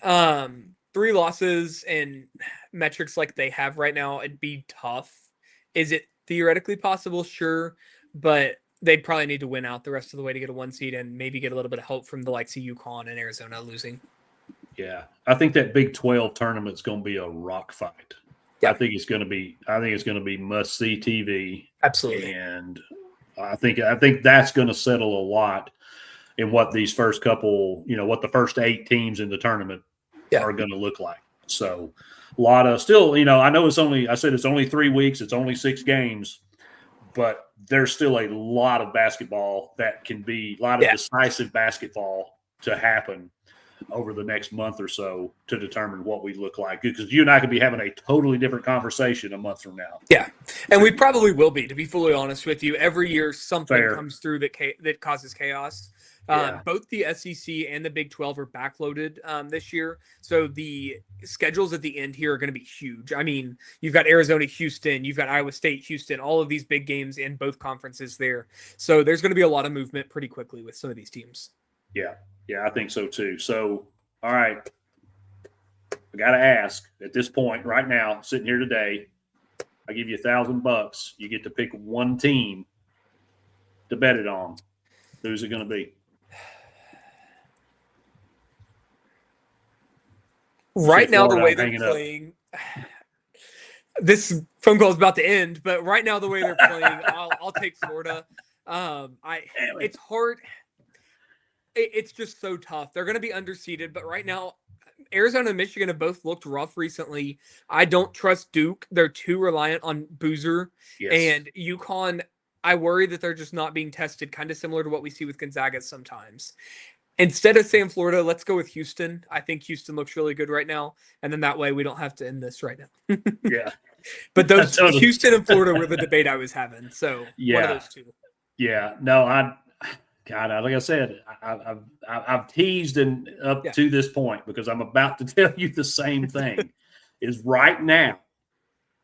3 losses and metrics like they have right now, it'd be tough. Is it theoretically possible? Sure. But they'd probably need to win out the rest of the way to get a 1 seed and maybe get a little bit of help from the likes of UConn and Arizona losing. Yeah. I think that Big 12 tournament's going to be a rock fight. Yeah. I think it's going to be must-see TV. Absolutely. And I think that's going to settle a lot in what these first couple, what the first 8 teams in the tournament are going to look like. So a lot of still, I know it's only 3 weeks, it's only 6 games, but there's still a lot of basketball that can be, a lot of decisive basketball to happen over the next month or so to determine what we look like. Because you and I could be having a totally different conversation a month from now. Yeah. And we probably will be, to be fully honest with you. Every year something comes through that causes chaos. Both the SEC and the Big 12 are backloaded this year. So the schedules at the end here are going to be huge. I mean, you've got Arizona, Houston, you've got Iowa State, Houston, all of these big games in both conferences there. So there's going to be a lot of movement pretty quickly with some of these teams. Yeah. Yeah, I think so too. So, all right. I got to ask at this point right now, sitting here today, I give you $1,000. You get to pick one team to bet it on. Who's it going to be? Right now, the way they're playing, this phone call is about to end, but right now, the way they're playing, I'll take Florida. It's hard. It's just so tough. They're going to be underseeded, but right now, Arizona and Michigan have both looked rough recently. I don't trust Duke. They're too reliant on Boozer. Yes. And UConn, I worry that they're just not being tested, kind of similar to what we see with Gonzaga sometimes. Instead of saying Florida, let's go with Houston. I think Houston looks really good right now, and then that way we don't have to end this right now. Yeah. But those Houston and Florida were the debate I was having. So one of those two. Yeah. No, God, like I said, I've teased to this point because I'm about to tell you the same thing. Is right now,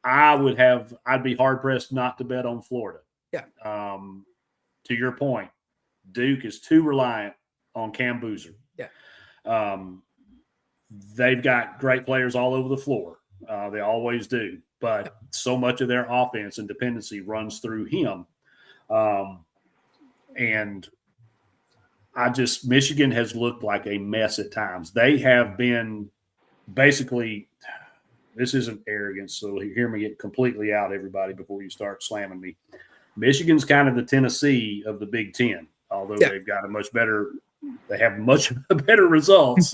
I'd be hard pressed not to bet on Florida. Yeah. To your point, Duke is too reliant on Cam Boozer. Yeah. They've got great players all over the floor. They always do. But so much of their offense and dependency runs through him. And Michigan has looked like a mess at times. They have been basically, this isn't arrogance, so hear me get completely out, everybody, before you start slamming me. Michigan's kind of the Tennessee of the Big Ten, although they've got they have much better results.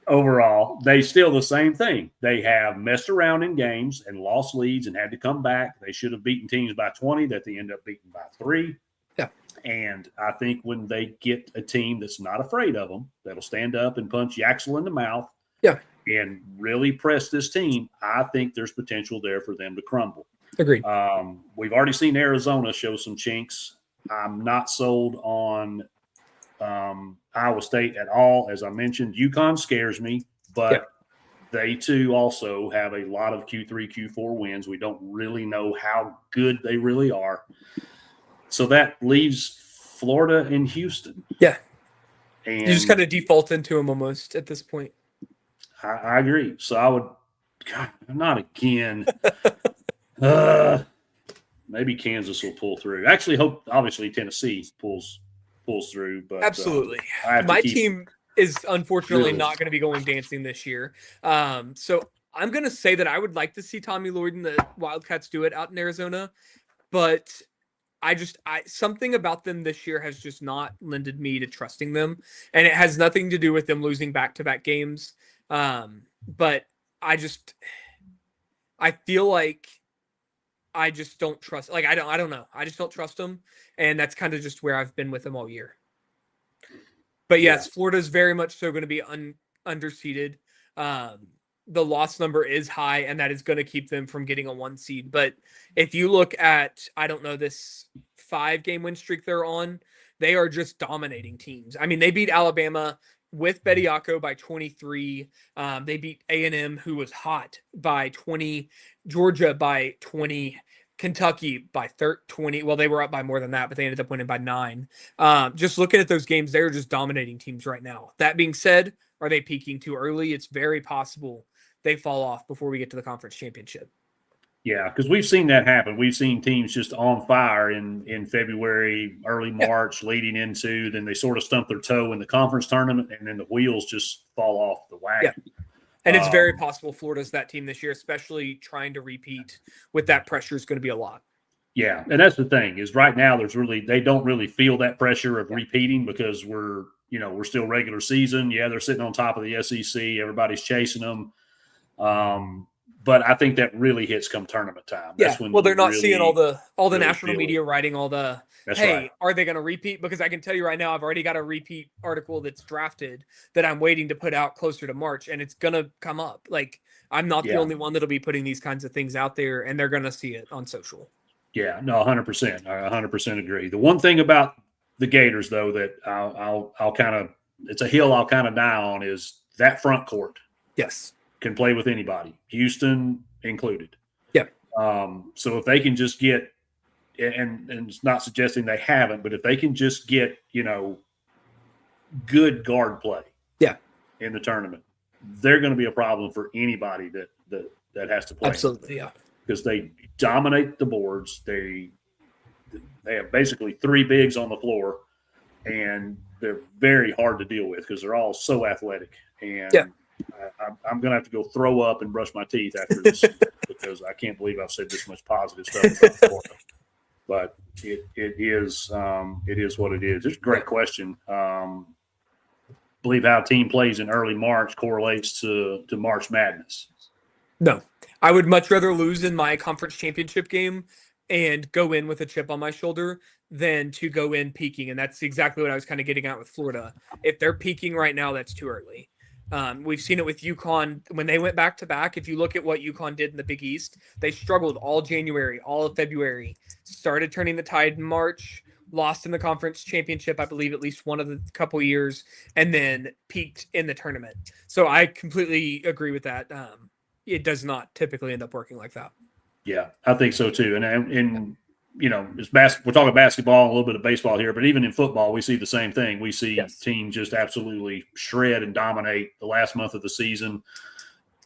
Overall, they still the same thing. They have messed around in games and lost leads and had to come back. They should have beaten teams by 20 that they end up beating by 3. Yeah. And I think when they get a team that's not afraid of them, that'll stand up and punch Yaxel in the mouth and really press this team, I think there's potential there for them to crumble. Agreed. We've already seen Arizona show some chinks. I'm not sold on Iowa State at all. As I mentioned, UConn scares me, but they too also have a lot of Q3, Q4 wins. We don't really know how good they really are. So that leaves Florida and Houston. Yeah. And you just kind of default into them almost at this point. I agree. So I would, God, not again. Maybe Kansas will pull through. Actually, hope obviously Tennessee pulls through. But absolutely, my team is unfortunately not going to be going dancing this year. So I'm going to say that I would like to see Tommy Lloyd and the Wildcats do it out in Arizona, but something about them this year has just not lended me to trusting them, and it has nothing to do with them losing back-to-back games. But I feel like I just don't trust. Like I don't know. I just don't trust them, and that's kind of just where I've been with them all year. But yes, Florida's very much so going to be underseeded. The loss number is high, and that is going to keep them from getting a 1 seed. But if you look at, this 5-game win streak they're on, they are just dominating teams. I mean, they beat Alabama with Bediako by 23. They beat A&M, who was hot, by 20. Georgia by 20. Kentucky by 20. Well, they were up by more than that, but they ended up winning by 9. Just looking at those games, they're just dominating teams right now. That being said, are they peaking too early? It's very possible they fall off before we get to the conference championship. Yeah, because we've seen that happen. We've seen teams just on fire in February, early March, leading into, then they sort of stump their toe in the conference tournament, and then the wheels just fall off the wagon. Yeah. And it's very possible Florida's that team this year, especially trying to repeat with that pressure is going to be a lot. Yeah, and that's the thing is right now they don't really feel that pressure of repeating because we're still regular season. Yeah, they're sitting on top of the SEC. Everybody's chasing them. But I think that really hits come tournament time. That's when they're not seeing all the national media writing all the are they going to repeat? Because I can tell you right now, I've already got a repeat article that's drafted that I'm waiting to put out closer to March, and it's going to come up. Like, I'm not the only one that'll be putting these kinds of things out there, and they're going to see it on social. Yeah, no, 100%. I 100% agree. The one thing about the Gators, though, that I'll kind of – it's a hill I'll kind of die on is that front court. Yes. Can play with anybody, Houston included. Yeah. So if they can just get – and it's not suggesting they haven't, but if they can just get, good guard play in the tournament, they're going to be a problem for anybody that has to play. Absolutely, yeah. Because they dominate the boards. They have basically 3 bigs on the floor, and they're very hard to deal with because they're all so athletic. And I'm going to have to go throw up and brush my teeth after this because I can't believe I've said this much positive stuff about Florida. But it is what it is. It's a great question. Believe how a team plays in early March correlates to March Madness. No, I would much rather lose in my conference championship game and go in with a chip on my shoulder than to go in peaking. And that's exactly what I was kind of getting at with Florida. If they're peaking right now, that's too early. We've seen it with UConn when they went back to back. If you look at what UConn did in the Big East, they struggled all January, all of February, started turning the tide in March, lost in the conference championship, I believe at least one of the couple years, and then peaked in the tournament. So I completely agree with that. it does not typically end up working like that. Yeah, I think so too. And you know, we're talking basketball, a little bit of baseball here, but even in football, we see the same thing. We see teams just absolutely shred and dominate the last month of the season,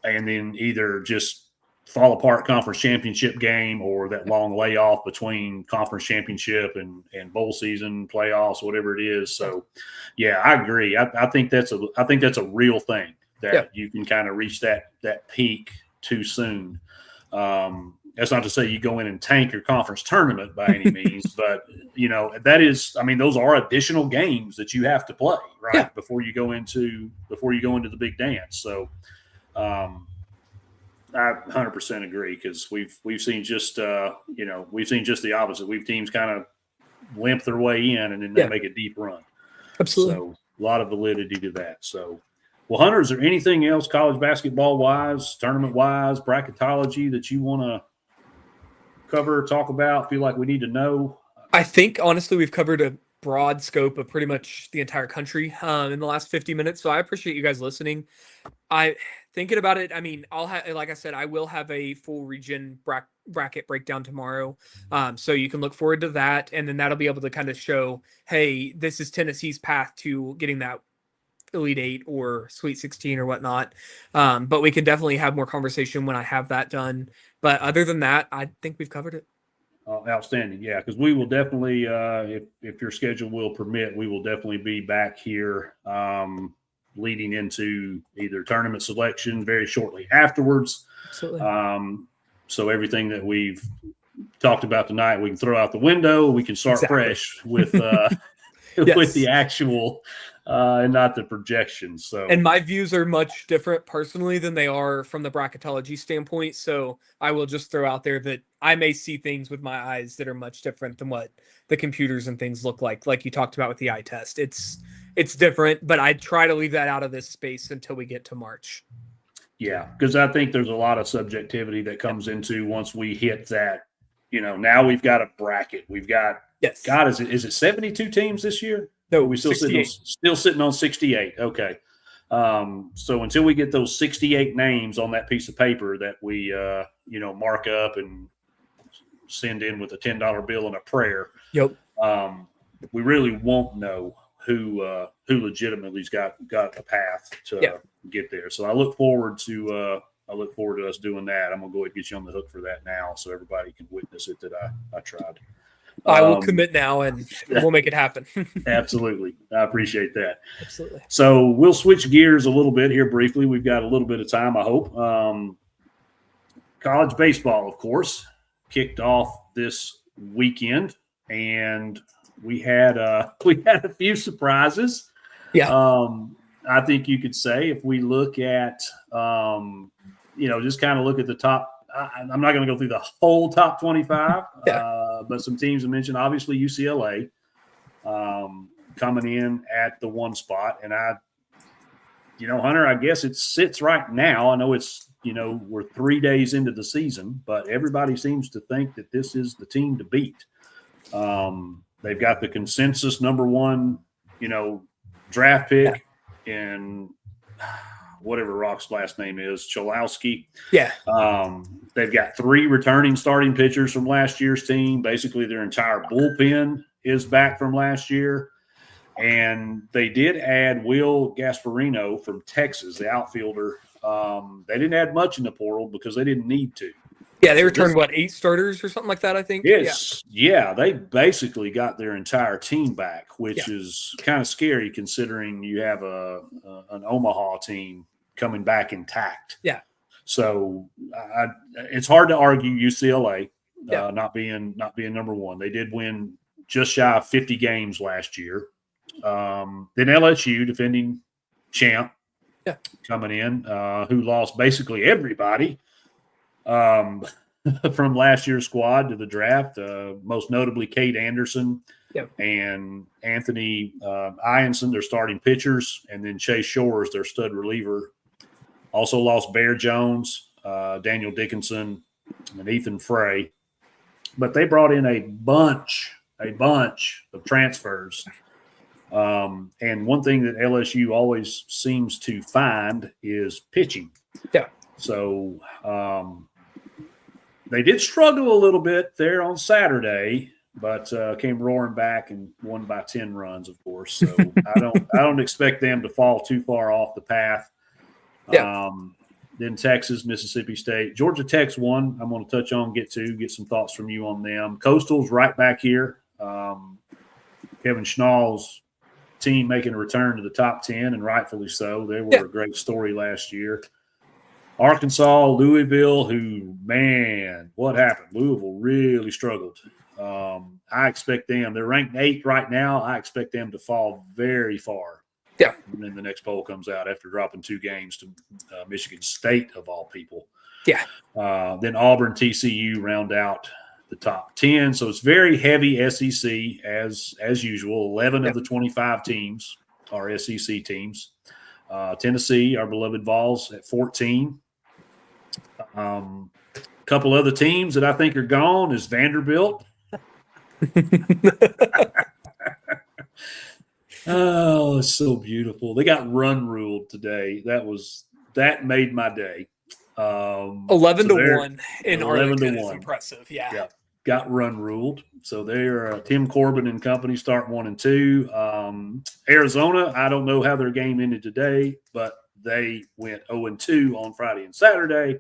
and then either just fall apart conference championship game or that long layoff between conference championship and bowl season playoffs, whatever it is. So, yeah, I agree. I think that's a real thing that you can kind of reach that peak too soon. That's not to say you go in and tank your conference tournament by any means, but you know, that is, I mean, those are additional games that you have to play, right? Before you go into the big dance. So, I 100% agree, because we've seen just we've seen just the opposite. We've teams kind of limp their way in and then they make a deep run. Absolutely. So a lot of validity to that. So, well, Hunter, is there anything else college basketball wise, tournament wise, bracketology that you want to cover, talk about, feel like we need to know? I think honestly we've covered a broad scope of pretty much the entire country in the last 50 minutes. So I appreciate you guys listening. I thinking about it. I mean, like I said, I will have a full region bracket breakdown tomorrow. So you can look forward to that. And then that'll be able to kind of show, hey, this is Tennessee's path to getting that Elite Eight or Sweet 16 or whatnot. But we can definitely have more conversation when I have that done. But other than that, I think we've covered it. Outstanding. Yeah, because we will definitely, if your schedule will permit, we will definitely be back here leading into either tournament selection very shortly afterwards. Absolutely. So everything that we've talked about tonight, we can throw out the window. We can start fresh with with the actual and not the projections. So, and my views are much different personally than they are from the bracketology standpoint. So I will just throw out there that I may see things with my eyes that are much different than what the computers and things look like you talked about with the eye test. It's different, but I try to leave that out of this space until we get to March. Yeah, because I think there's a lot of subjectivity that comes into once we hit that. You know, now we've got a bracket. We've got God, is it 72 teams this year? No, we still sitting on 68. Okay. So until we get those 68 names on that piece of paper that we mark up and send in with a $10 bill and a prayer, we really won't know who legitimately's got a path to get there. So I look forward to us doing that. I'm gonna go ahead and get you on the hook for that now, so everybody can witness it that I tried. I will commit now, and we'll make it happen. Absolutely. I appreciate that. Absolutely. So we'll switch gears a little bit here briefly. We've got a little bit of time, I hope. College baseball, of course, kicked off this weekend, and we had a few surprises. Yeah. I think you could say if we look at, just kind of look at the top. I'm not going to go through the whole top 25, but some teams I mentioned, obviously UCLA coming in at the one spot. And Hunter, I guess it sits right now. I know it's, we're 3 days into the season, but everybody seems to think that this is the team to beat. They've got the consensus number one, draft pick in whatever Rock's last name is, Cholowski. Yeah. They've got 3 returning starting pitchers from last year's team. Basically, their entire bullpen is back from last year. And they did add Will Gasparino from Texas, the outfielder. They didn't add much in the portal because they didn't need to. Yeah, they returned, 8 starters or something like that, I think? Yes. Yeah, they basically got their entire team back, which is kind of scary considering you have an Omaha team coming back intact. Yeah. So it's hard to argue UCLA not being number one. They did win just shy of 50 games last year. Then LSU, defending champ, coming in, who lost basically everybody from last year's squad to the draft, most notably Cade Anderson and Anthony Ianson, their starting pitchers, and then Chase Shores, their stud reliever. Also lost Bear Jones, Daniel Dickinson, and Ethan Frey. But they brought in a bunch of transfers. And one thing that LSU always seems to find is pitching. Yeah. So they did struggle a little bit there on Saturday, but came roaring back and won by 10 runs, of course. So I don't expect them to fall too far off the path. Yeah. Then Texas, Mississippi State, Georgia Tech's one. I'm going to touch on, get some thoughts from you on them. Coastal's right back here. Kevin Schnall's team making a return to the top 10, and rightfully so. They were a great story last year. Arkansas, Louisville, who, man, what happened? Louisville really struggled. I expect them. They're ranked 8th right now. I expect them to fall very far. Yeah. And then the next poll comes out after dropping 2 games to Michigan State, of all people. Yeah. Then Auburn, TCU round out the top 10. So it's very heavy SEC as usual. 11 of the 25 teams are SEC teams. Tennessee, our beloved Vols, at 14. A couple other teams that I think are gone is Vanderbilt. Oh, it's so beautiful. They got run ruled today. That made my day. 11-1 in Arlington is 1. impressive. Yeah. Got run ruled. So they're Tim Corbin and company start 1-2. Arizona, I don't know how their game ended today, but they went 0-2 on Friday and Saturday.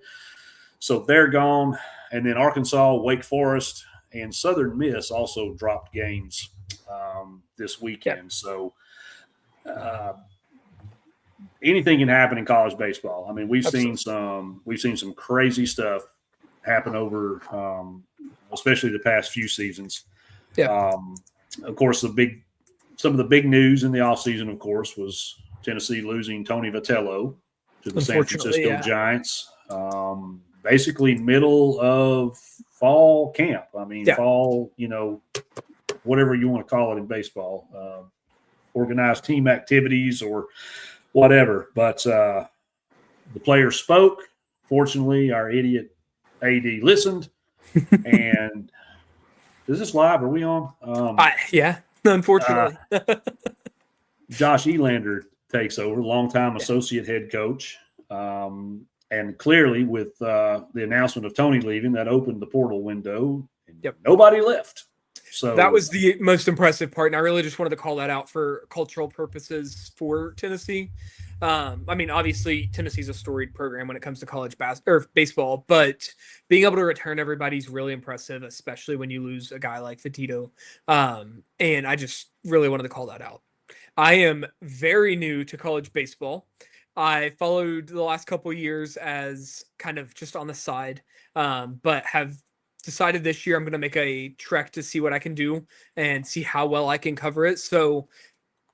So they're gone. And then Arkansas, Wake Forest, and Southern Miss also dropped games this weekend. Yep. So anything can happen in college baseball. I mean, we've seen some crazy stuff happen over, especially the past few seasons. Yeah. Of course, some of the big news in the offseason, of course, was Tennessee losing Tony Vitello to the San Francisco Giants. Basically middle of fall camp. I mean, fall, whatever you want to call it in baseball, organized team activities or whatever. But the players spoke. Fortunately, our idiot AD listened. And is this live? Are we on? Yeah, unfortunately. Josh Elander takes over, longtime associate head coach. And clearly, with the announcement of Tony leaving, that opened the portal window. And nobody left. So that was the most impressive part, and I really just wanted to call that out for cultural purposes for Tennessee. I mean, obviously, Tennessee's a storied program when it comes to college baseball, but being able to return everybody's really impressive, especially when you lose a guy like Fatito. And I just really wanted to call that out. I am very new to college baseball. I followed the last couple of years as kind of just on the side, but have decided this year I'm going to make a trek to see what I can do and see how well I can cover it. So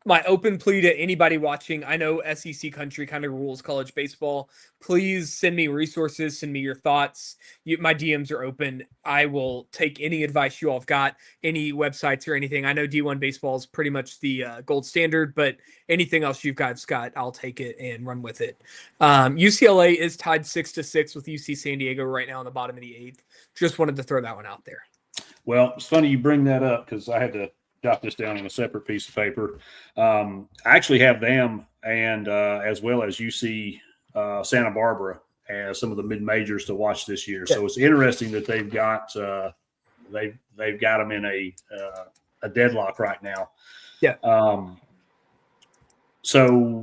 my open plea to anybody watching, I know SEC country kind of rules college baseball. Please send me resources, send me your thoughts. My DMs are open. I will take any advice you all have got, any websites or anything. I know D1 baseball is pretty much the gold standard, but anything else you've got, Scott, I'll take it and run with it. UCLA is tied 6-6 with UC San Diego right now in the bottom of the 8th. Just wanted to throw that one out there. Well, it's funny you bring that up because I had to jot this down on a separate piece of paper. I actually have them and as well as UC Santa Barbara as some of the mid majors to watch this year. So it's interesting that they've got they've got them in a deadlock right now. So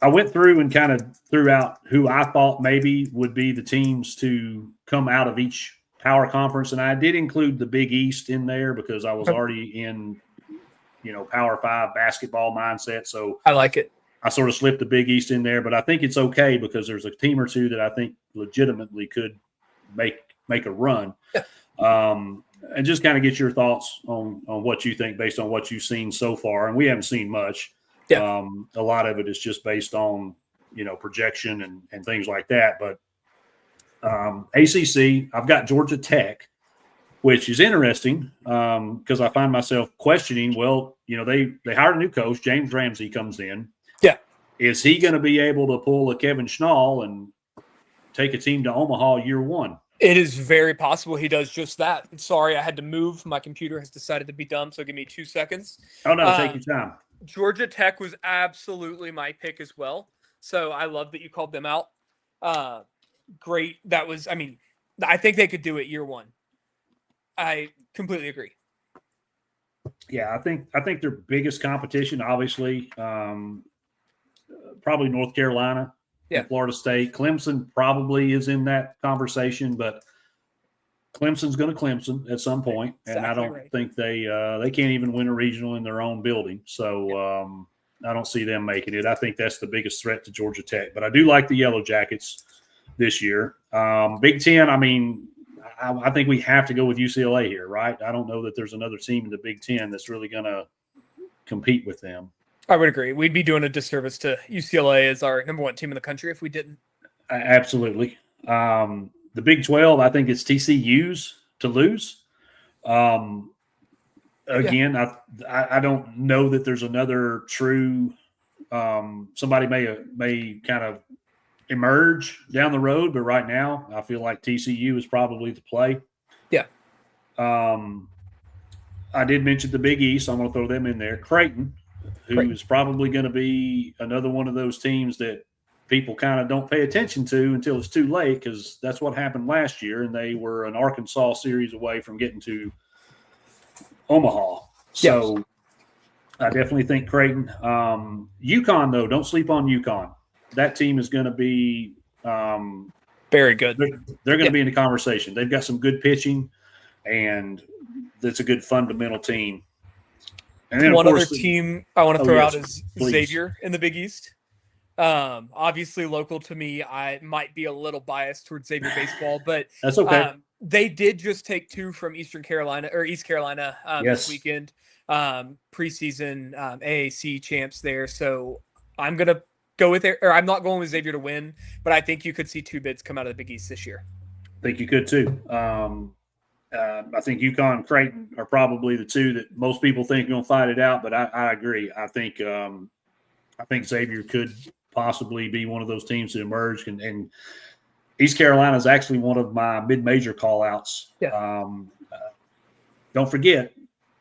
I went through and kind of threw out who I thought maybe would be the teams to come out of each power conference, and I did include the Big East in there because I was already in, Power 5 basketball mindset. So I like it. I sort of slipped the Big East in there, but I think it's okay because there's a team or two that I think legitimately could make a run. And just kind of get your thoughts on what you think based on what you've seen so far. And we haven't seen much. A lot of it is just based on, projection and things like that. But ACC, I've got Georgia Tech, which is interesting because I find myself questioning, they hired a new coach. James Ramsey comes in. Is he going to be able to pull a Kevin Schnall and take a team to Omaha year one? It is very possible he does just that. Sorry, I had to move. My computer has decided to be dumb, so give me 2 seconds. Oh, no, take your time. Georgia Tech was absolutely my pick as well. So I love that you called them out. great. I mean, I think they could do it year one. I completely agree. Yeah, I think their biggest competition, obviously, probably North Carolina Yeah. and Florida State. Clemson probably is in that conversation, but Clemson's going to Clemson at some point, and I don't think they can't even win a regional in their own building. So I don't see them making it. I think that's the biggest threat to Georgia Tech. But I do like the Yellow Jackets this year. Big Ten, I mean, I think we have to go with UCLA here, right? I don't know that there's another team in the Big Ten that's really going to compete with them. I would agree. We'd be doing a disservice to UCLA as our number one team in the country if we didn't. Absolutely. The Big 12, I think it's TCU's to lose. Again, I don't know that there's another true somebody may kind of emerge down the road, but right now I feel like TCU is probably the play. Yeah. I did mention the Big East. So I'm going to throw them in there. Creighton, who is probably going to be another one of those teams that people kind of don't pay attention to until it's too late, because that's what happened last year, and they were an Arkansas series away from getting to Omaha. So yes. I definitely think Creighton. UConn, though, don't sleep on UConn. That team is going to be very good. They're going to be in the conversation. They've got some good pitching, and that's a good fundamental team. And then, one other team I want to throw out is Xavier in the Big East. Obviously local to me. I might be a little biased towards Xavier baseball, but that's okay. They did just take 2 from East Carolina this weekend. Preseason AAC champs there. So I'm going to go with it, or I'm not going with Xavier to win, but I think you could see 2 bids come out of the Big East this year. I think you could too. I think UConn and Creighton are probably the 2 that most people think are going to fight it out, but I agree. I think Xavier could possibly be one of those teams that emerge, and East Carolina is actually one of my mid-major call-outs. Yeah. Don't forget,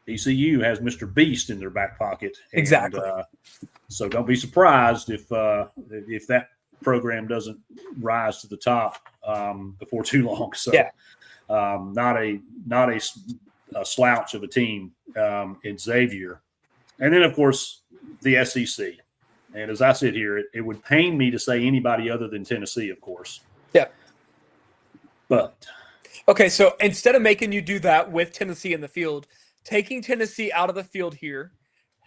ECU has Mr. Beast in their back pocket. And, exactly. So don't be surprised if that program doesn't rise to the top before too long. So not a slouch of a team in Xavier. And then, of course, the SEC. And as I sit here, it would pain me to say anybody other than Tennessee, of course. Yeah. But. Okay, so instead of making you do that with Tennessee in the field, taking Tennessee out of the field here,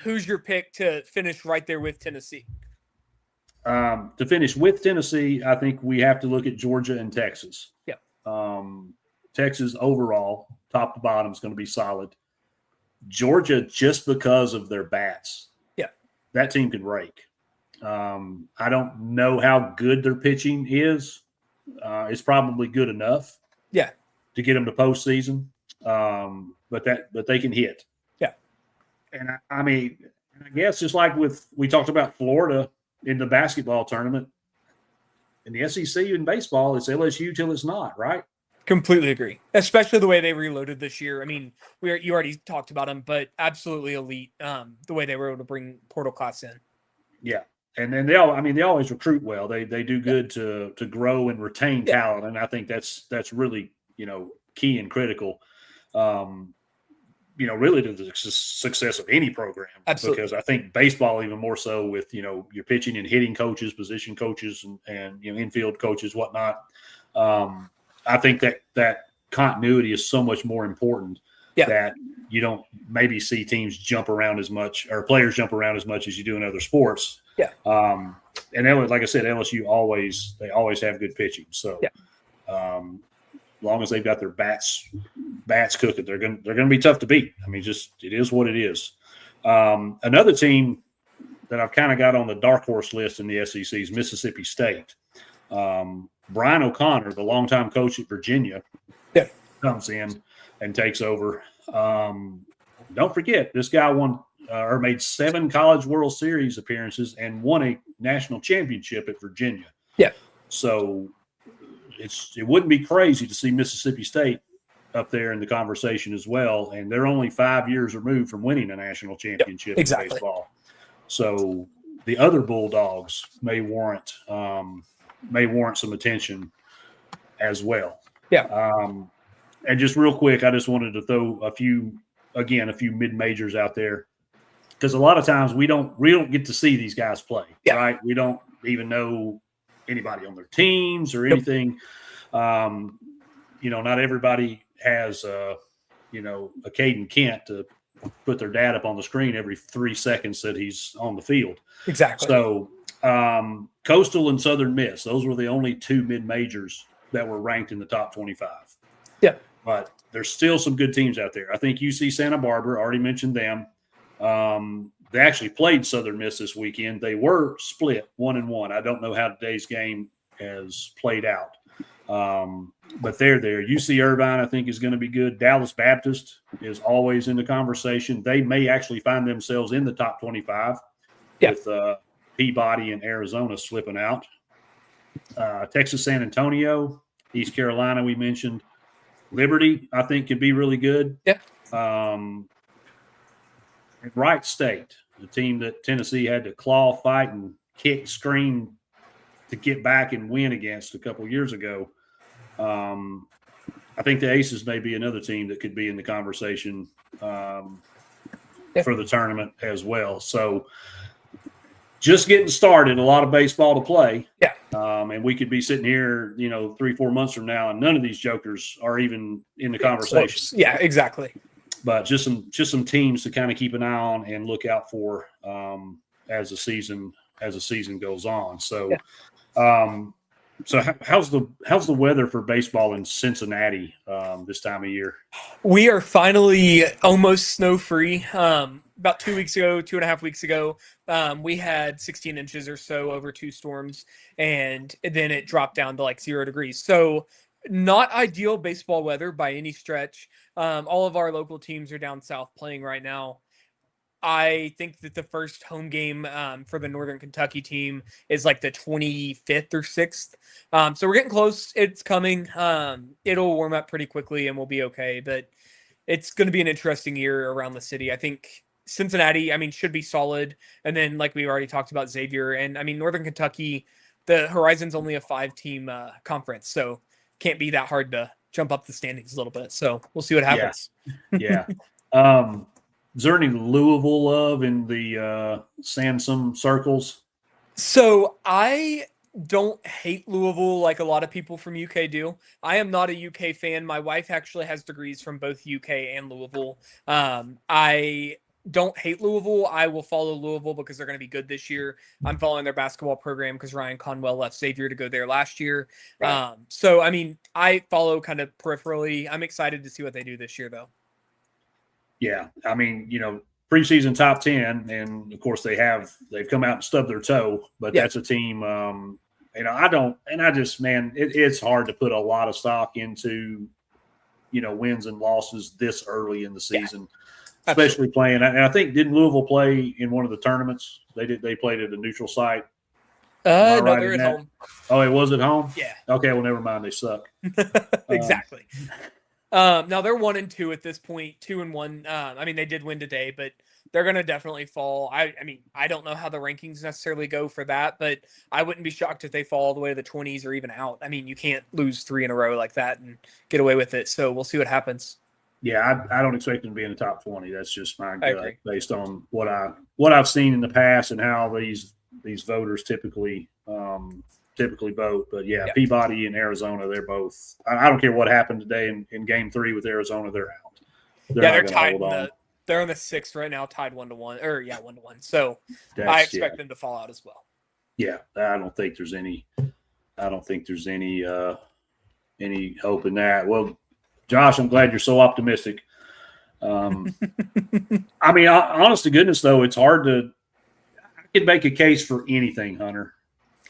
who's your pick to finish right there with Tennessee? To finish with Tennessee, I think we have to look at Georgia and Texas. Yeah. Texas overall, top to bottom, is going to be solid. Georgia, just because of their bats. Yeah. That team can rake. I don't know how good their pitching is. It's probably good enough. Yeah. To get them to postseason. But they can hit. Yeah. And I guess just like we talked about Florida in the basketball tournament, in the SEC in baseball, it's LSU till it's not, right? Completely agree. Especially the way they reloaded this year. I mean, you already talked about them, but absolutely elite. The way they were able to bring portal class in. Yeah. And then they always recruit well. They do good to grow and retain talent, and I think that's really key and critical. Really to the success of any program. Absolutely. Because I think baseball even more so with your pitching and hitting coaches, position coaches, and infield coaches, whatnot. I think that continuity is so much more important. Yeah. That you don't maybe see teams jump around as much, or players jump around as much as you do in other sports. Yeah. And like I said, LSU always have good pitching. So, as long as they've got their bats cooking, they're going to be tough to beat. I mean, just it is what it is. Another team that I've kind of got on the dark horse list in the SEC is Mississippi State. Brian O'Connor, the longtime coach at Virginia, comes in and takes over. Don't forget, this guy made 7 College World Series appearances and won a national championship at Virginia. Yeah. So it wouldn't be crazy to see Mississippi State up there in the conversation as well. And they're only 5 years removed from winning a national championship in baseball. So the other Bulldogs may warrant some attention as well. Yeah. And just real quick, I just wanted to throw a few mid-majors out there, because a lot of times we don't get to see these guys play, right? We don't even know anybody on their teams or anything. Not everybody has a Caden Kent to put their dad up on the screen every 3 seconds that he's on the field. Exactly. So Coastal and Southern Miss, those were the only 2 mid-majors that were ranked in the top 25. Yeah. But there's still some good teams out there. I think UC Santa Barbara, already mentioned them. They actually played Southern Miss this weekend. They were split 1-1. I don't know how today's game has played out. But they're there. UC Irvine, I think, is going to be good. Dallas Baptist is always in the conversation. They may actually find themselves in the top 25 with Peabody and Arizona slipping out. Texas San Antonio, East Carolina, we mentioned. Liberty, I think, could be really good. Wright State, the team that Tennessee had to claw, fight, and kick, scream to get back and win against a couple years ago. I think the Aces may be another team that could be in the conversation for the tournament as well. So just getting started, a lot of baseball to play. Yeah. And we could be sitting here, 3-4 months from now, and none of these jokers are even in the conversation. Close. Yeah, exactly. But just some teams to kind of keep an eye on and look out for as the season goes on. So, so how's the weather for baseball in Cincinnati this time of year? We are finally almost snow free. About 2.5 weeks ago, we had 16 inches or so over 2 storms, and then it dropped down to like 0 degrees. So not ideal baseball weather by any stretch. All of our local teams are down south playing right now. I think that the first home game for the Northern Kentucky team is like the 25th or 6th. So we're getting close. It's coming. It'll warm up pretty quickly and we'll be okay. But it's going to be an interesting year around the city. I think Cincinnati, should be solid. And then, like we already talked about, Xavier. And, Northern Kentucky, the Horizon's only a 5-team conference. So can't be that hard to jump up the standings a little bit. So we'll see what happens. Yeah. Is there any Louisville love in the Sansom circles? So I don't hate Louisville like a lot of people from UK do. I am not a UK fan. My wife actually has degrees from both UK and Louisville. I don't hate Louisville. I will follow Louisville because they're going to be good this year. I'm following their basketball program because Ryan Conwell left Xavier to go there last year. Right. So, I follow kind of peripherally. I'm excited to see what they do this year, though. Yeah, preseason top 10, and of course they've come out and stubbed their toe, but that's a team. It's hard to put a lot of stock into, wins and losses this early in the season, especially playing. And I think didn't Louisville play in one of the tournaments? They played at a neutral site. No, they're at home. Oh, it was at home? Yeah. Okay, well, never mind. They suck. Exactly. Now they're 1-2 at this point, 2-1. They did win today, but they're going to definitely fall. I don't know how the rankings necessarily go for that, but I wouldn't be shocked if they fall all the way to the 20s or even out. You can't lose 3 in a row like that and get away with it. So we'll see what happens. Yeah, I don't expect them to be in the top 20. That's just my gut based on what I've seen in the past and how these voters typically vote. But Peabody and Arizona, they're both. I don't care what happened today in Game 3 with Arizona, they're out. They're tied. They're in the 6th right now, tied 1-1. 1-1. So I expect them to fall out as well. Yeah, I don't think there's any hope in that. Well, Josh, I'm glad you're so optimistic. Honest to goodness, though, it's hard to. I could make a case for anything, Hunter,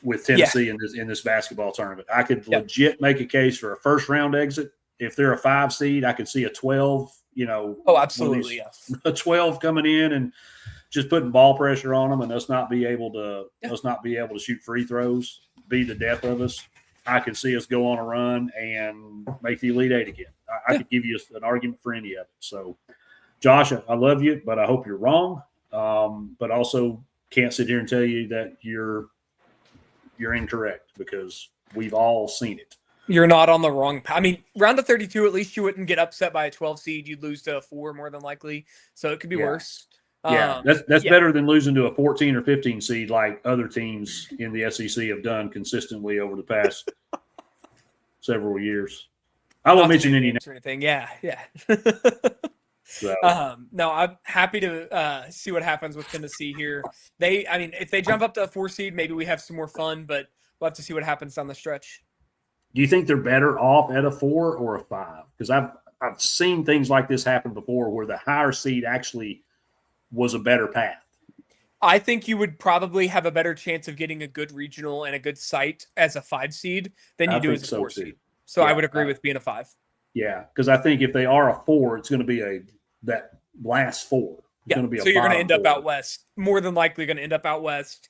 with Tennessee in this basketball tournament. I could legit make a case for a first round exit. If they're a 5 seed, I could see a 12. Oh, absolutely, yes. A 12 coming in and just putting ball pressure on them, and us not be able to shoot free throws, be the death of us. I could see us go on a run and make the Elite Eight again. I could give you an argument for any of it. So, Josh, I love you, but I hope you're wrong. But also can't sit here and tell you that you're incorrect because we've all seen it. You're not on the wrong path. I mean, round of 32, at least you wouldn't get upset by a 12 seed. You'd lose to a 4 more than likely. So it could be worse. Yeah, that's better than losing to a 14 or 15 seed like other teams in the SEC have done consistently over the past several years. I won't mention any names or anything. Yeah. So. No, I'm happy to see what happens with Tennessee here. If they jump up to a 4 seed, maybe we have some more fun, but we'll have to see what happens down the stretch. Do you think they're better off at a 4 or a 5? Because I've seen things like this happen before where the higher seed actually was a better path. I think you would probably have a better chance of getting a good regional and a good site as a 5 seed than you do as a 4 seed. So I would agree with being a 5. Yeah, because I think if they are a 4, it's going to be that last 4. It's going to be so you're going to end up 4. out west. More than likely going to end up out west,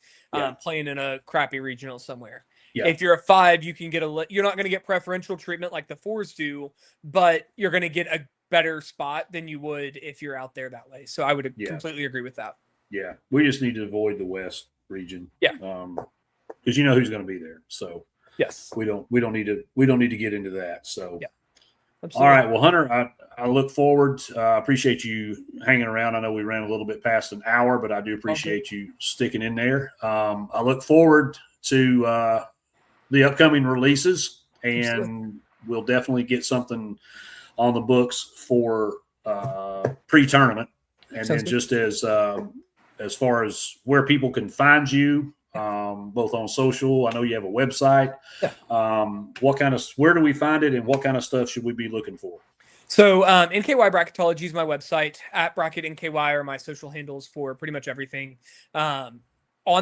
playing in a crappy regional somewhere. Yeah. If you're a 5, you can get you're not going to get preferential treatment like the 4s do, but you're going to get a better spot than you would if you're out there that way. So I would completely agree with that. Yeah, we just need to avoid the West region. Yeah, because you know who's going to be there. So yes, we don't need to get into that. So yeah. Absolutely. All right, well, Hunter, I look forward. Appreciate you hanging around. I know we ran a little bit past an hour, but I do appreciate you sticking in there. I look forward to the upcoming releases, and we'll definitely get something on the books for pre-tournament. And then just as far as where people can find you, both on social, I know you have a website. Yeah. Where do we find it, and what kind of stuff should we be looking for? So NKY Bracketology is my website. At Bracket NKY are my social handles for pretty much everything. On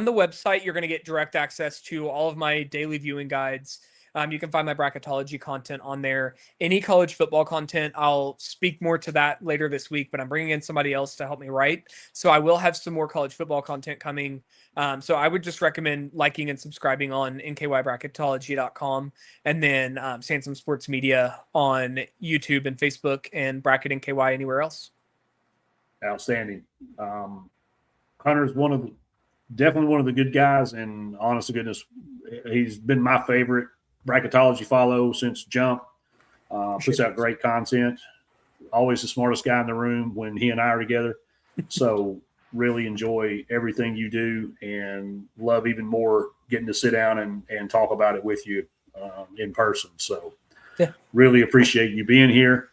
the website, you're going to get direct access to all of my daily viewing guides. You can find my bracketology content on there. Any college football content, I'll speak more to that later this week, but I'm bringing in somebody else to help me write. So I will have some more college football content coming. So I would just recommend liking and subscribing on nkYbracketology.com, and then Sansom Sports Media on YouTube and Facebook, and Bracket NKY anywhere else. Outstanding. Hunter's definitely one of the good guys, and honest to goodness, he's been my favorite bracketology follow since jump. Puts out great content. Always the smartest guy in the room when he and I are together. So really enjoy everything you do, and love even more getting to sit down and talk about it with you in person. So really appreciate you being here.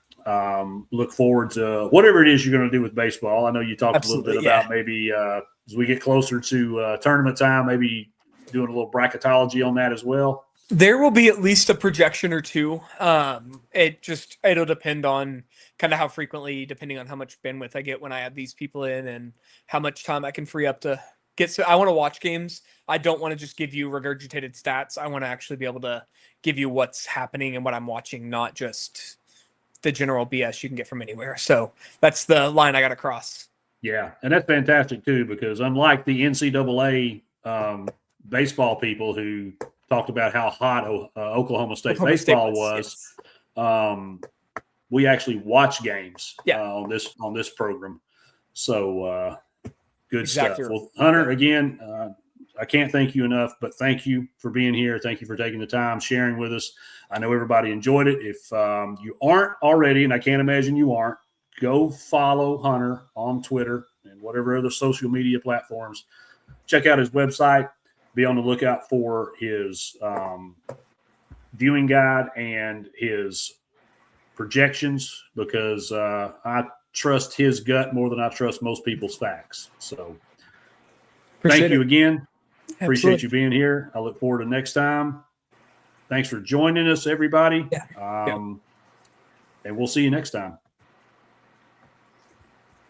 Look forward to whatever it is you're going to do with baseball. I know you talked a little bit about maybe as we get closer to tournament time, maybe doing a little bracketology on that as well. There will be at least a projection or two. It'll depend on kind of how frequently, depending on how much bandwidth I get when I add these people in, and how much time I can free up to get. So I want to watch games. I don't want to just give you regurgitated stats. I want to actually be able to give you what's happening and what I'm watching, not just the general BS you can get from anywhere. So that's the line I got to cross. Yeah, and that's fantastic too, because unlike the NCAA baseball people who talked about how hot Oklahoma State baseball was, we actually watch games on this program. So good stuff. Well, Hunter, again, I can't thank you enough, but thank you for being here. Thank you for taking the time, sharing with us. I know everybody enjoyed it. If you aren't already, and I can't imagine you aren't, go follow Hunter on Twitter and whatever other social media platforms. Check out his website. Be on the lookout for his viewing guide and his projections, because I trust his gut more than I trust most people's facts. So thank you again. Absolutely. Appreciate you being here. I look forward to next time. Thanks for joining us, everybody. And we'll see you next time.